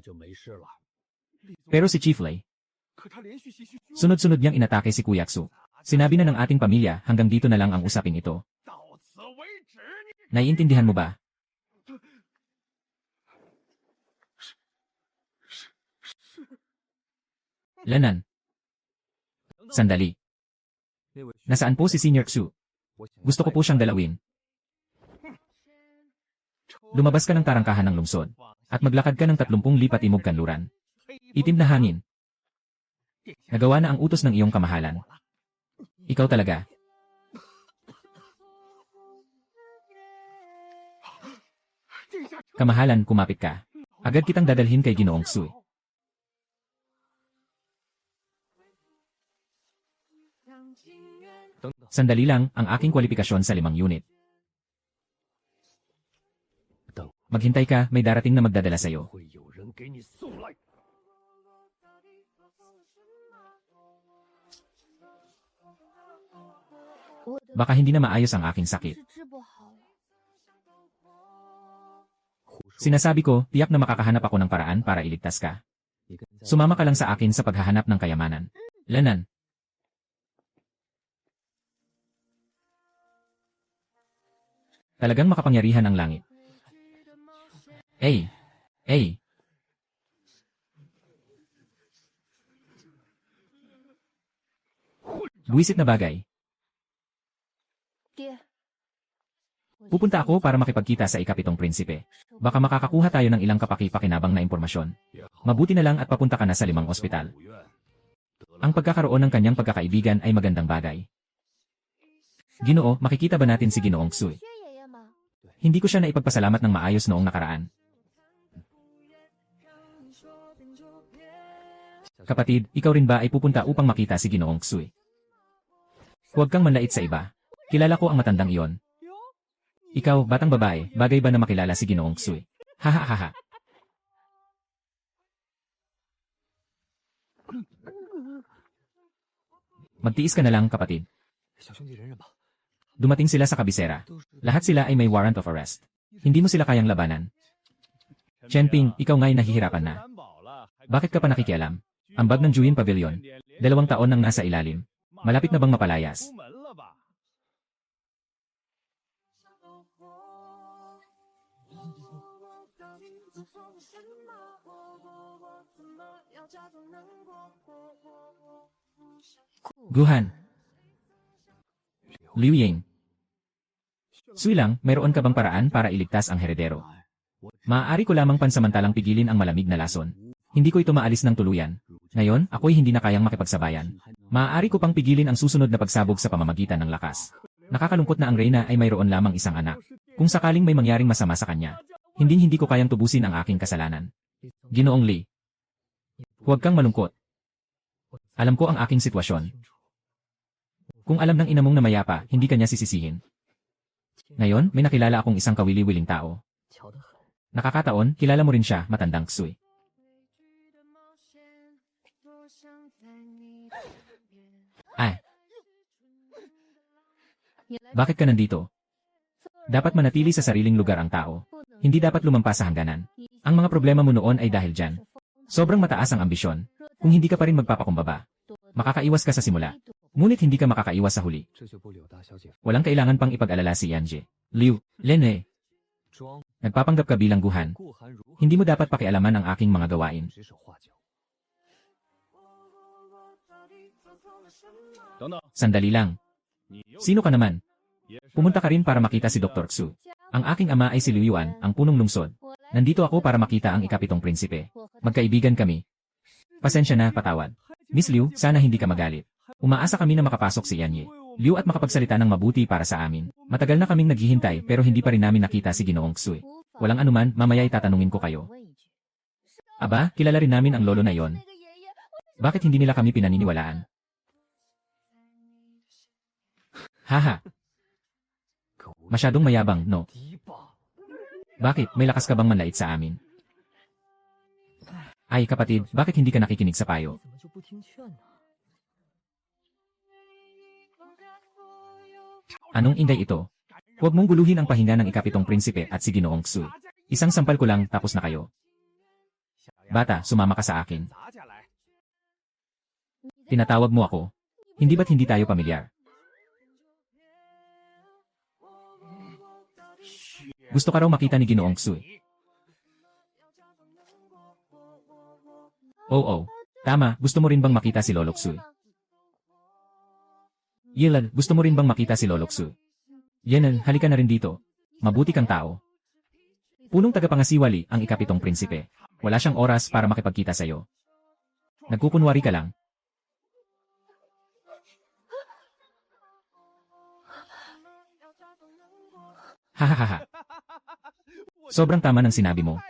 Pero si Chief Lei, sunod-sunod niyang inatake si Kuyaksu. Sinabi na ng ating pamilya, hanggang dito na lang ang usaping ito. Naiintindihan mo ba? Lanan. Sandali. Nasaan po si Senior Xu? Gusto ko po siyang dalawin. Lumabas ka ng tarangkahan ng lungsod at maglakad ka ng 30 lipat imog kanluran. Itim na hangin. Nagawa na ang utos ng iyong kamahalan. Ikaw talaga. Kamahalan, kumapit ka. Agad kitang dadalhin kay Ginoong Xu. Sandali lang, ang aking kwalifikasyon sa 5 unit. Maghintay ka, may darating na magdadala sa'yo. Baka hindi na maayos ang aking sakit. Sinasabi ko, tiyak na makakahanap ako ng paraan para iligtas ka. Sumama ka lang sa akin sa paghahanap ng kayamanan. Lanan. Talagang makapangyarihan ang langit. Ay! Ay! Buwisit na bagay. Pupunta ako para makipagkita sa ikapitong prinsipe. Baka makakakuha tayo ng ilang kapaki-pakinabang na impormasyon. Mabuti na lang at papunta ka na sa 5 ospital. Ang pagkakaroon ng kanyang pagkakaibigan ay magandang bagay. Ginoo, makikita ba natin si Ginoong Xu? Hindi ko siya naipagpasalamat ng maayos noong nakaraan. Kapatid, ikaw rin ba ay pupunta upang makita si Ginoong Xu? Huwag kang manlait sa iba. Kilala ko ang matandang iyon. Ikaw, batang babae, bagay ba na makilala si Ginoong Xu? Hahaha. Magtiis ka na lang, kapatid. Dumating sila sa kabisera. Lahat sila ay may warrant of arrest. Hindi mo sila kayang labanan. Chenping, ikaw nga'y nahihirapan na. Bakit ka pa nakikialam? Ambag ng Juyin Pavilion. 2 taon nang nasa ilalim. Malapit na bang mapalayas? Guhan. Liu Ying. Sui lang, mayroon ka bang paraan para iligtas ang heredero? Maaari ko lamang pansamantalang pigilin ang malamig na lason. Hindi ko ito maalis ng tuluyan. Ngayon, ako'y hindi na kayang makipagsabayan. Maaari ko pang pigilin ang susunod na pagsabog sa pamamagitan ng lakas. Nakakalungkot na ang reyna ay mayroon lamang isang anak. Kung sakaling may mangyaring masama sa kanya, hindi ko kayang tubusin ang aking kasalanan. Ginoong Li. Huwag kang malungkot. Alam ko ang aking sitwasyon. Kung alam ng ina mong na mayapa, hindi kanya sisisihin. Ngayon, may nakilala akong isang kawili-wiling tao. Nakakataon, kilala mo rin siya, matandang Xu. Ay. Bakit ka nandito? Dapat manatili sa sariling lugar ang tao. Hindi dapat lumampas sa hangganan. Ang mga problema mo noon ay dahil dyan. Sobrang mataas ang ambisyon. Kung hindi ka pa rin magpapakumbaba, makakaiwas ka sa simula. Ngunit hindi ka makakaiwas sa huli. Walang kailangan pang ipag-alala si Yanje. Liu, Lene. Nagpapanggap ka bilang Guhan. Hindi mo dapat pakialaman ang aking mga gawain. Sandali lang. Sino ka naman? Pumunta ka rin para makita si Dr. Xu. Ang aking ama ay si Liu Yuan, ang punong lungsod. Nandito ako para makita ang ikapitong prinsipe. Magkaibigan kami. Pasensya na, patawad. Miss Liu, sana hindi ka magalit. Umaasa kami na makapasok si Yanye. Liu at makapagsalita ng mabuti para sa amin. Matagal na kaming naghihintay pero hindi pa rin namin nakita si Ginoong Xu. Walang anuman, mamaya itatanungin ko kayo. Aba, kilala rin namin ang lolo na yon. Bakit hindi nila kami pinaniniwalaan? Haha. Masyadong mayabang, no? Bakit, may lakas ka bang manlait sa amin? Ay kapatid, bakit hindi ka nakikinig sa payo? Anong inday ito? Huwag mong guluhin ang pahinga ng ikapitong prinsipe at si Ginoong Xu. Isang sampal ko lang tapos na kayo. Bata, sumama ka sa akin. Tinatawag mo ako. Hindi ba't hindi tayo pamilyar? Gusto ka raw makita ni Ginoong Xue. Oo. Tama, gusto mo rin bang makita si Lolo Xue? Yilad, gusto mo rin bang makita si Lolo Xue? Yenel, halika na rin dito. Mabuti kang tao. Punong tagapangasiwali ang ikapitong prinsipe. Wala siyang oras para makipagkita sa'yo. Nagkukunwari ka lang. Hahaha. Sobrang tama ng sinabi mo.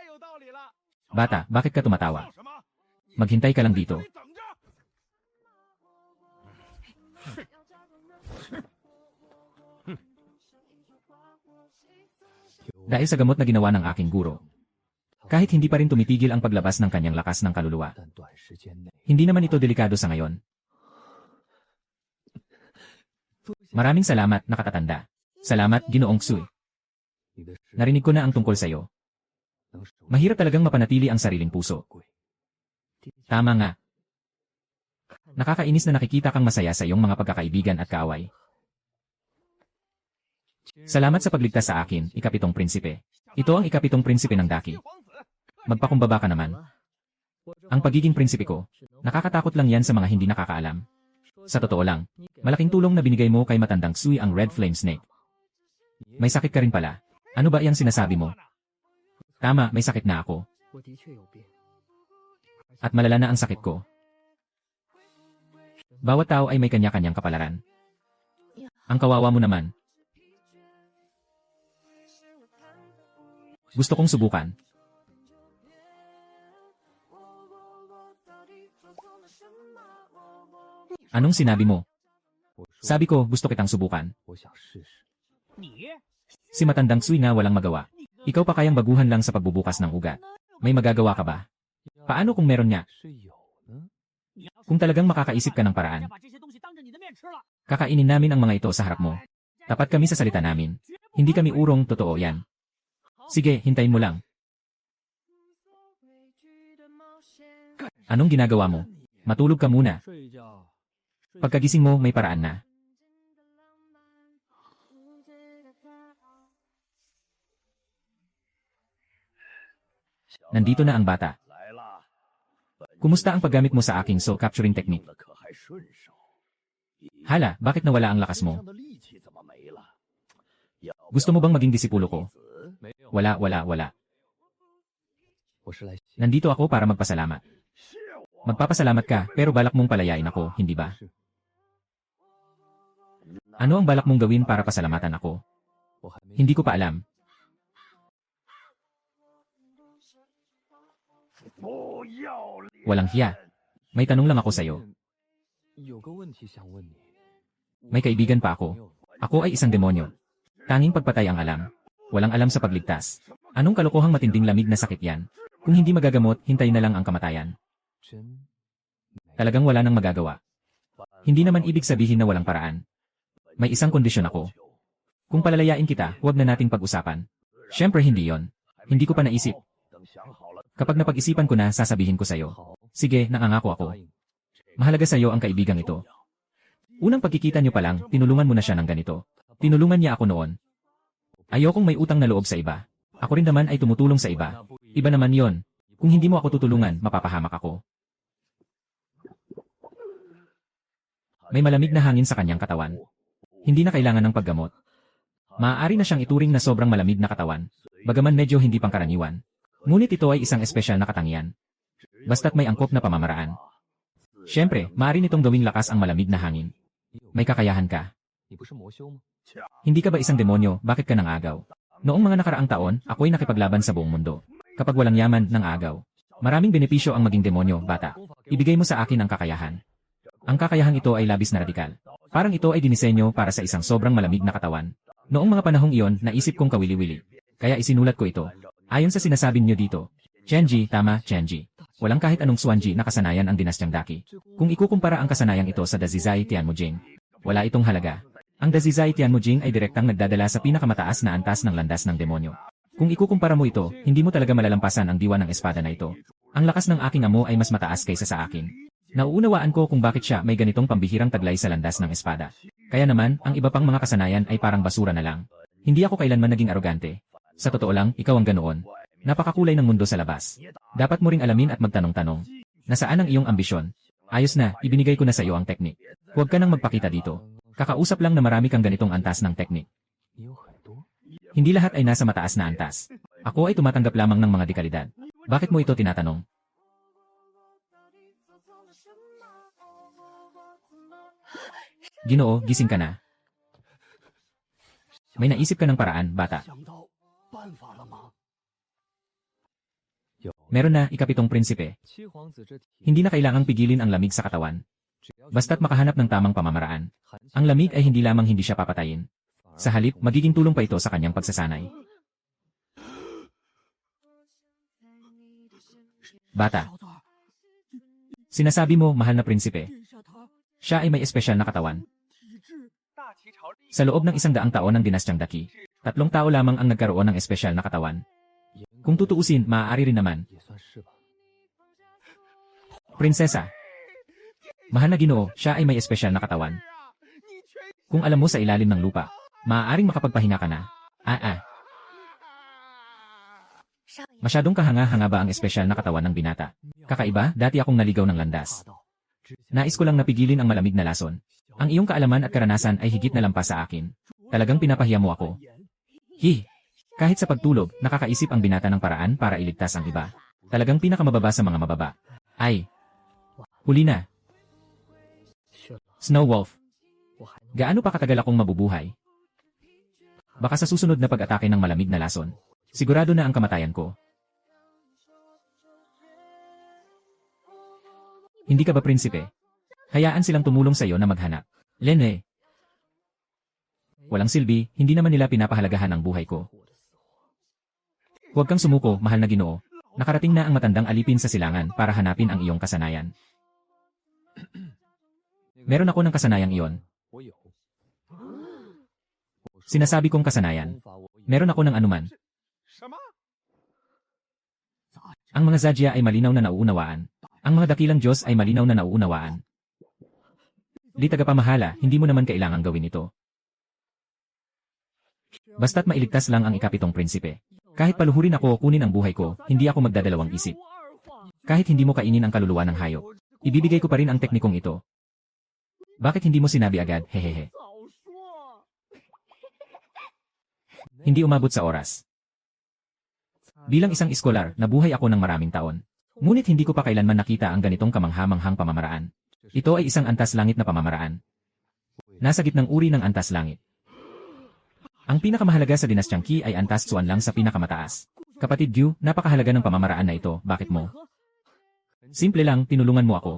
Bata, bakit ka tumatawa? Maghintay ka lang dito. Dahil sa gamot na ginawa ng aking guro, kahit hindi pa rin tumitigil ang paglabas ng kanyang lakas ng kaluluwa. Hindi naman ito delikado sa ngayon. Maraming salamat, nakatatanda. Salamat, Ginoong Xue. Narinig ko na ang tungkol sa'yo. Mahirap talagang mapanatili ang sariling puso. Tama nga. Nakakainis na nakikita kang masaya sa iyong mga pagkakaibigan at kaaway. Salamat sa pagligtas sa akin, ikapitong prinsipe. Ito ang ikapitong prinsipe ng Daki. Magpakumbaba ka naman. Ang pagiging prinsipe ko, nakakatakot lang yan sa mga hindi nakakaalam. Sa totoo lang, malaking tulong na binigay mo kay matandang Xue ang Red Flame Snake. May sakit ka rin pala. Ano ba iyang sinasabi mo? Tama, may sakit na ako. At malala na ang sakit ko. Bawat tao ay may kanya-kanyang kapalaran. Ang kawawa mo naman. Gusto kong subukan. Anong sinabi mo? Sabi ko, gusto kitang subukan. Si matandang Xue na walang magawa. Ikaw pa kayang baguhan lang sa pagbubukas ng ugat. May magagawa ka ba? Paano kung meron nga? Kung talagang makakaisip ka ng paraan. Kakainin namin ang mga ito sa harap mo. Tapat kami sa salita namin. Hindi kami urong, totoo yan. Sige, hintayin mo lang. Anong ginagawa mo? Matulog ka muna. Pagkagising mo, may paraan na. Nandito na ang bata. Kumusta ang paggamit mo sa aking soul capturing technique? Hala, bakit nawala ang lakas mo? Gusto mo bang maging disipulo ko? Wala. Nandito ako para magpasalamat. Magpapasalamat ka, pero balak mong palayain ako, hindi ba? Ano ang balak mong gawin para pasalamatan ako? Hindi ko pa alam. Walang hiya. May tanong lang ako sa'yo. May kaibigan pa ako. Ako ay isang demonyo. Tanging pagpatay ang alam. Walang alam sa pagligtas. Anong kalokohang matinding lamig na sakit yan? Kung hindi magagamot, hintay na lang ang kamatayan. Talagang wala nang magagawa. Hindi naman ibig sabihin na walang paraan. May isang kondisyon ako. Kung palalayain kita, huwag na nating pag-usapan. Siyempre hindi yon. Hindi ko pa naisip. Kapag napag-isipan ko na, sasabihin ko sa'yo. Sige, nangangako ako. Mahalaga sa'yo ang kaibigang ito. Unang pagkikita niyo pa lang, tinulungan mo na siya ng ganito. Tinulungan niya ako noon. Ayokong may utang na loob sa iba. Ako rin naman ay tumutulong sa iba. Iba naman yon. Kung hindi mo ako tutulungan, mapapahamak ako. May malamig na hangin sa kanyang katawan. Hindi na kailangan ng paggamot. Maaari na siyang ituring na sobrang malamig na katawan, bagaman medyo hindi pangkaraniwan. Ngunit ito ay isang espesyal na katangian. Basta't may angkop na pamamaraan. Siyempre, maaari nitong gawing lakas ang malamig na hangin. May kakayahan ka. Hindi ka ba isang demonyo, bakit ka nangagaw? Noong mga nakaraang taon, ako'y nakipaglaban sa buong mundo. Kapag walang yaman, nangagaw. Maraming benepisyo ang maging demonyo, bata. Ibigay mo sa akin ang kakayahan. Ang kakayahang ito ay labis na radikal. Parang ito ay dinisenyo para sa isang sobrang malamig na katawan. Noong mga panahong iyon, naisip kong kawili-wili. Kaya isinulat ko ito. Ayon sa sinasabi niyo dito. Chenji, tama, Chenji. Walang kahit anong Xuanji na kasanayan ang dinastyang Daki. Kung ikukumpara ang kasanayang ito sa Dazizai Tianmujing, wala itong halaga. Ang Dazizai Tianmujing ay direktang nagdadala sa pinakamataas na antas ng landas ng demonyo. Kung ikukumpara mo ito, hindi mo talaga malalampasan ang diwa ng espada na ito. Ang lakas ng aking amo ay mas mataas kaysa sa akin. Nauunawaan ko kung bakit siya may ganitong pambihirang taglay sa landas ng espada. Kaya naman, ang iba pang mga kasanayan ay parang basura na lang. Hindi ako kailanman naging arogante. Sa totoo lang, ikaw ang ganoon. Napakakulay ng mundo sa labas. Dapat mo ring alamin at magtanong-tanong. Nasaan ang iyong ambisyon? Ayos na, ibinigay ko na sa iyo ang teknik. Huwag ka nang magpakita dito. Kakausap lang na marami kang ganitong antas ng teknik. Hindi lahat ay nasa mataas na antas. Ako ay tumatanggap lamang ng mga dekalidad. Bakit mo ito tinatanong? Ginoo, gising ka na. May naisip ka ng paraan, bata. Meron na, ikapitong prinsipe. Hindi na kailangang pigilin ang lamig sa katawan. Basta't makahanap ng tamang pamamaraan. Ang lamig ay hindi lamang hindi siya papatayin. Sa halip, magiging tulong pa ito sa kanyang pagsasanay. Bata. Sinasabi mo, mahal na prinsipe. Siya ay may espesyal na katawan. Sa loob ng 100 taon ng dinastyang Daki, 3 tao lamang ang nagkaroon ng espesyal na katawan. Kung tutuusin, maaari rin naman. Prinsesa. Mahal na Ginoo, siya ay may espesyal na katawan. Kung alam mo sa ilalim ng lupa, maaaring makapagpahinga ka na. Masyadong kahanga-hanga ba ang espesyal na katawan ng binata? Kakaiba, dati akong naligaw ng landas. Nais ko lang napigilin ang malamig na lason. Ang iyong kaalaman at karanasan ay higit na lampas sa akin. Talagang pinapahiya mo ako. Kahit sa pagtulog, nakakaisip ang binata ng paraan para iligtas ang iba. Talagang pinakamababa sa mga mababa. Huli na. Snow Wolf. Gaano pa katagal akong mabubuhay? Baka sa susunod na pag-atake ng malamig na lason, sigurado na ang kamatayan ko. Hindi ka ba prinsipe? Hayaan silang tumulong sa iyo na maghanap. Lene. Walang silbi, hindi naman nila pinapahalagahan ang buhay ko. Huwag kang sumuko, mahal na Ginoo. Nakarating na ang matandang alipin sa silangan para hanapin ang iyong kasanayan. Meron ako ng kasanayang iyon. Sinasabi kong kasanayan. Meron ako ng anuman. Ang mga Zadya ay malinaw na nauunawaan. Ang mga dakilang Diyos ay malinaw na nauunawaan. Di tagapamahala, hindi mo naman kailangang gawin ito. Basta't mailigtas lang ang ikapitong prinsipe. Kahit paluhurin ako o kunin ang buhay ko, hindi ako magdadalawang isip. Kahit hindi mo kainin ang kaluluwa ng hayop, ibibigay ko pa rin ang teknikong ito. Bakit hindi mo sinabi agad, hehehe? Hindi umabot sa oras. Bilang isang iskolar, nabuhay ako ng maraming taon. Ngunit hindi ko pa kailanman nakita ang ganitong kamangha-manghang pamamaraan. Ito ay isang antas langit na pamamaraan. Nasa gitnang uri ng antas langit. Ang pinakamahalaga sa dinastyang Qi ay antas Xuan lang sa pinakamataas. Kapatid Gyu, napakahalaga ng pamamaraan na ito, bakit mo? Simple lang, tinulungan mo ako.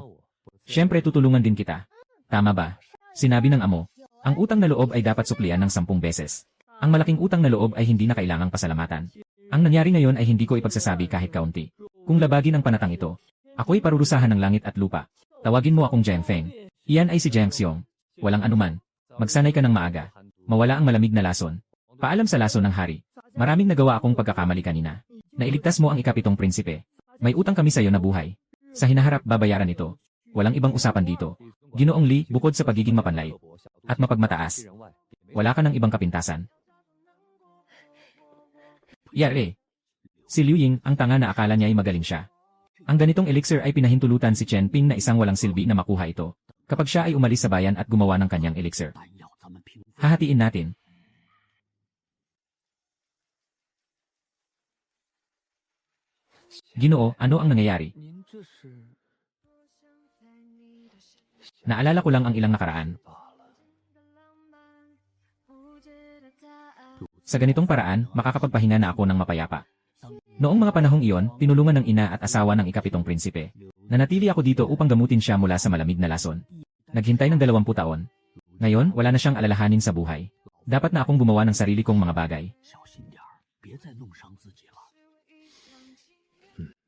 Siyempre tutulungan din kita. Tama ba? Sinabi ng amo, ang utang na loob ay dapat suklian ng 10 beses. Ang malaking utang na loob ay hindi na kailangang pasalamatan. Ang nangyari ngayon ay hindi ko ipagsasabi kahit kaunti. Kung labagin ang panatang ito, ako'y parurusahan ng langit at lupa. Tawagin mo akong Jiang Feng. Iyan ay si Jiang Xiong. Walang anuman. Magsanay ka ng maaga. Mawala ang malamig na lason. Paalam sa lason ng hari. Maraming nagawa akong pagkakamali kanina. Nailigtas mo ang ikapitong prinsipe. May utang kami sa iyo na buhay. Sa hinaharap babayaran ito. Walang ibang usapan dito. Ginoong Li, bukod sa pagiging mapanlay at mapagmataas, wala ka ng ibang kapintasan. Yare. Si Liu Ying, ang tanga na akala niya ay magaling siya. Ang ganitong elixir ay pinahintulutan si Chen Ping na isang walang silbi na makuha ito. Kapag siya ay umalis sa bayan at gumawa ng kanyang elixir. Hahatiin natin. Ginoo, ano ang nangyayari? Naalala ko lang ang ilang nakaraan. Sa ganitong paraan, makakapagpahinga na ako ng mapayapa. Noong mga panahong iyon, tinulungan ng ina at asawa ng ikapitong prinsipe. Nanatili ako dito upang gamutin siya mula sa malamig na lason. Naghintay ng 20 taon. Ngayon, wala na siyang alalahanin sa buhay. Dapat na akong gumawa ng sarili kong mga bagay.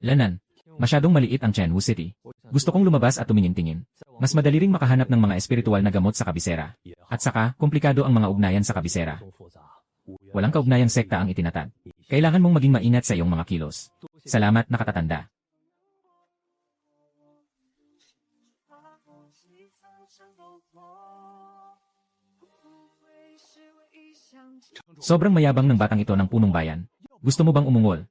Lanan. Masyadong maliit ang Chenwu City. Gusto kong lumabas at tumingin-tingin. Mas madali ring makahanap ng mga espiritual na gamot sa kabisera. At saka, komplikado ang mga ugnayan sa kabisera. Walang kaugnayang sekta ang itinatag. Kailangan mong maging maingat sa iyong mga kilos. Salamat, nakatatanda. Sobrang mayabang ng batang ito ng punong bayan. Gusto mo bang umungol?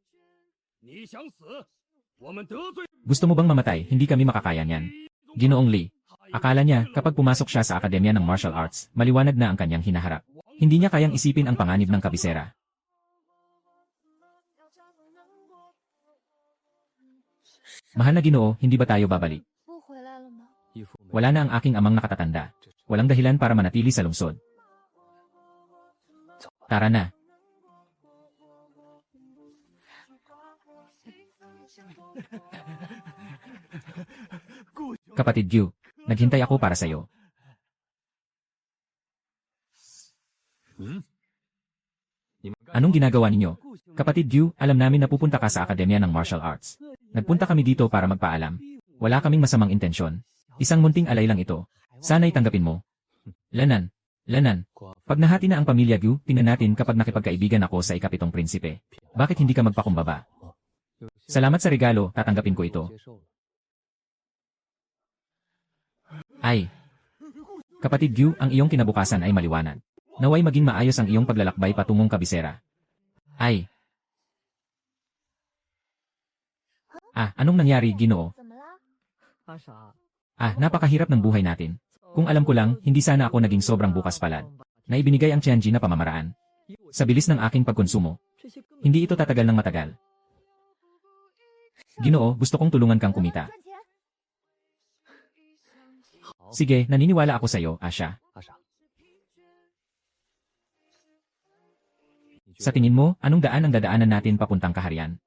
Gusto mo bang mamatay? Hindi kami makakaya niyan. Ginoong Lee. Akala niya, kapag pumasok siya sa Akademya ng Martial Arts, maliwanag na ang kanyang hinaharap. Hindi niya kayang isipin ang panganib ng kabisera. Mahal na Ginoo, hindi ba tayo babalik? Wala na ang aking amang nakatatanda. Walang dahilan para manatili sa lungsod. Tara na. Kapatid Gyu, naghintay ako para sa'yo. Anong ginagawa ninyo? Kapatid Gyu, alam namin na pupunta ka sa Akademya ng Martial Arts. Nagpunta kami dito para magpaalam. Wala kaming masamang intensyon. Isang munting alay lang ito. Sana'y tanggapin mo. Lanan. Pag nahati na ang pamilya Gyu, tingnan natin kapag nakipagkaibigan ako sa ikapitong prinsipe. Bakit hindi ka magpakumbaba? Salamat sa regalo, tatanggapin ko ito. Ay. Kapatid Gyu, ang iyong kinabukasan ay maliwanag. Naway maging maayos ang iyong paglalakbay patungong kabisera. Ay. Anong nangyari, Ginoo? Napakahirap ng buhay natin. Kung alam ko lang, hindi sana ako naging sobrang bukas palad. Na ibinigay ang Tianji na pamamaraan. Sa bilis ng aking pagkonsumo. Hindi ito tatagal ng matagal. Ginoo, gusto kong tulungan kang kumita. Sige, naniniwala ako sa'yo, Asha. Sa tingin mo, anong daan ang dadaanan natin papuntang kaharian?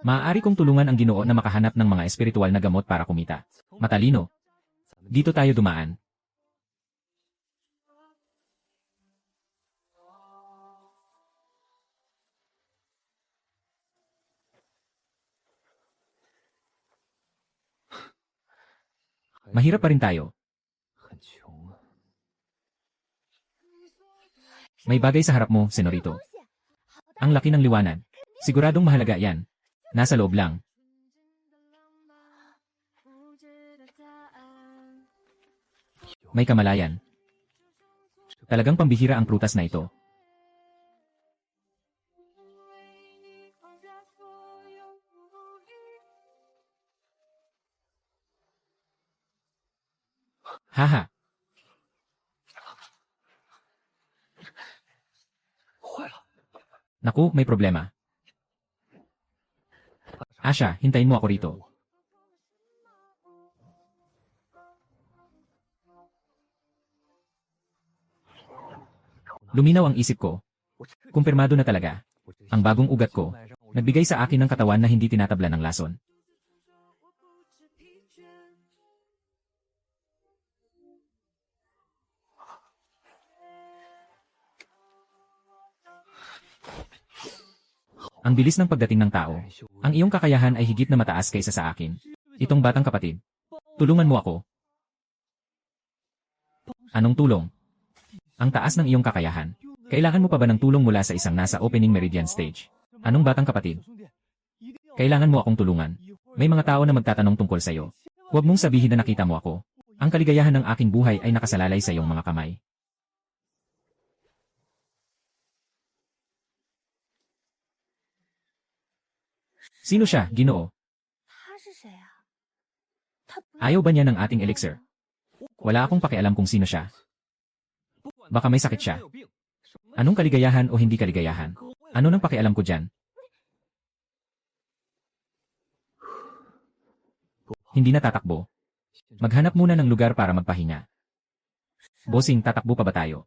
Maaari kong tulungan ang Ginoo na makahanap ng mga espiritual na gamot para kumita. Matalino. Dito tayo dumaan. Mahirap pa rin tayo. May bagay sa harap mo, Senorito. Ang laki ng liwanag. Siguradong mahalaga yan. Nasa loob lang. May kamalayan. Talagang pambihira ang prutas na ito. Haha. Naku, may problema. Asha, hintayin mo ako rito. Luminaw ang isip ko. Kumpirmado na talaga. Ang bagong ugat ko, nagbigay sa akin ng katawan na hindi tinatabla ng lason. Ang bilis ng pagdating ng tao. Ang iyong kakayahan ay higit na mataas kaysa sa akin. Itong batang kapatid. Tulungan mo ako. Anong tulong? Ang taas ng iyong kakayahan. Kailangan mo pa ba ng tulong mula sa isang nasa opening meridian stage? Anong batang kapatid? Kailangan mo akong tulungan. May mga tao na magtatanong tungkol sa iyo. Huwag mong sabihin na nakita mo ako. Ang kaligayahan ng aking buhay ay nakasalalay sa iyong mga kamay. Sino siya, Ginoo? Ayaw ba niya ng ating elixir? Wala akong pakialam kung sino siya. Baka may sakit siya. Anong kaligayahan o hindi kaligayahan? Ano nang pakialam ko dyan? Hindi na tatakbo. Maghanap muna ng lugar para magpahinga. Bossing, tatakbo pa ba tayo?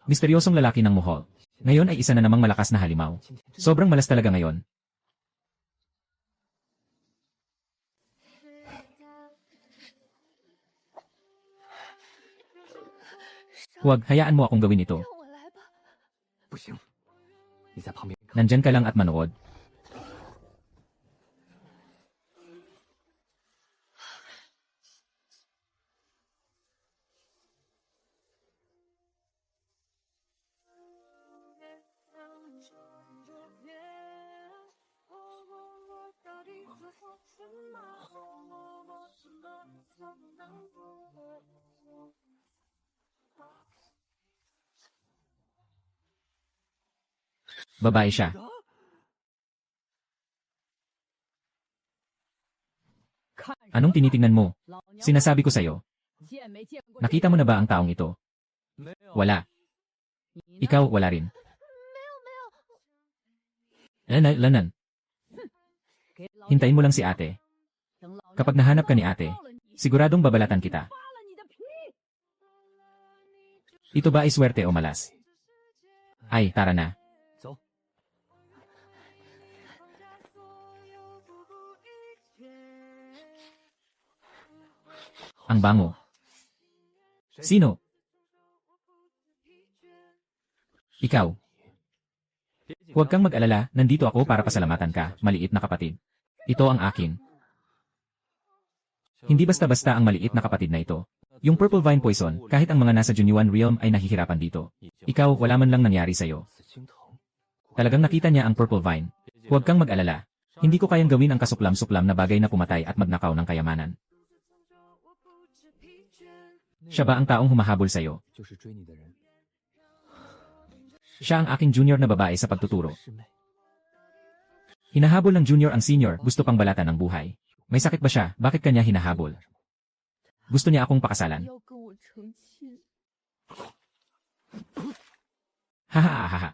Misteryosong lalaki ng Mohol. Ngayon ay isa na namang malakas na halimaw. Sobrang malas talaga ngayon. Huwag, hayaan mo akong gawin ito. Nandyan ka lang at manood. Babae siya. Anong tinitingnan mo? Sinasabi ko sa'yo. Nakita mo na ba ang taong ito? Wala. Ikaw, wala rin. Lanan. Hintayin mo lang si ate. Kapag nahanap ka ni ate, siguradong babalatan kita. Ito ba ay swerte o malas? Ay, tara na. Ang bango. Sino? Ikaw. Huwag kang mag-alala, nandito ako para pasalamatan ka, maliit na kapatid. Ito ang akin. Hindi basta-basta ang maliit na kapatid na ito. Yung Purple Vine Poison, kahit ang mga nasa Junyuan Realm ay nahihirapan dito. Ikaw, wala man lang nangyari sa'yo. Talagang nakita niya ang Purple Vine. Huwag kang mag-alala. Hindi ko kayang gawin ang kasuklam-suklam na bagay na pumatay at magnakaw ng kayamanan. Siya ba ang taong humahabol sa'yo? Siya ang aking junior na babae sa pagtuturo. Hinahabol ng junior ang senior, gusto pang balatan ng buhay. May sakit ba siya? Bakit kanya hinahabol? Gusto niya akong pakasalan. Hahaha.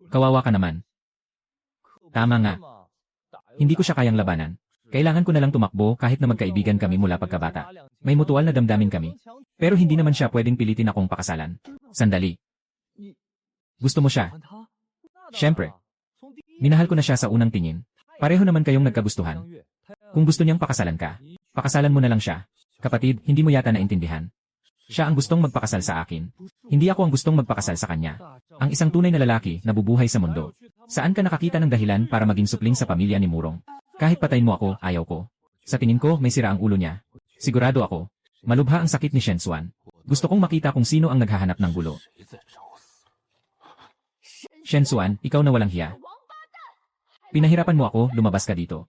Kawawa ka naman. Tama nga. Hindi ko siya kayang labanan. Kailangan ko na lang tumakbo kahit na magkaibigan kami mula pagkabata. May mutual na damdamin kami. Pero hindi naman siya pwedeng pilitin akong pakasalan. Sandali. Gusto mo siya? Siyempre. Minahal ko na siya sa unang tingin. Pareho naman kayong nagkagustuhan. Kung gusto niyang pakasalan ka, pakasalan mo na lang siya. Kapatid, hindi mo yata naintindihan. Siya ang gustong magpakasal sa akin. Hindi ako ang gustong magpakasal sa kanya. Ang isang tunay na lalaki na bubuhay sa mundo. Saan ka nakakita ng dahilan para maging supling sa pamilya ni Murong? Kahit patayin mo ako, ayaw ko. Sa tingin ko, may sira ang ulo niya. Sigurado ako. Malubha ang sakit ni Shen Xuan. Gusto kong makita kung sino ang naghahanap ng gulo. Shen Xuan, ikaw na walang hiya. Pinahirapan mo ako, lumabas ka dito.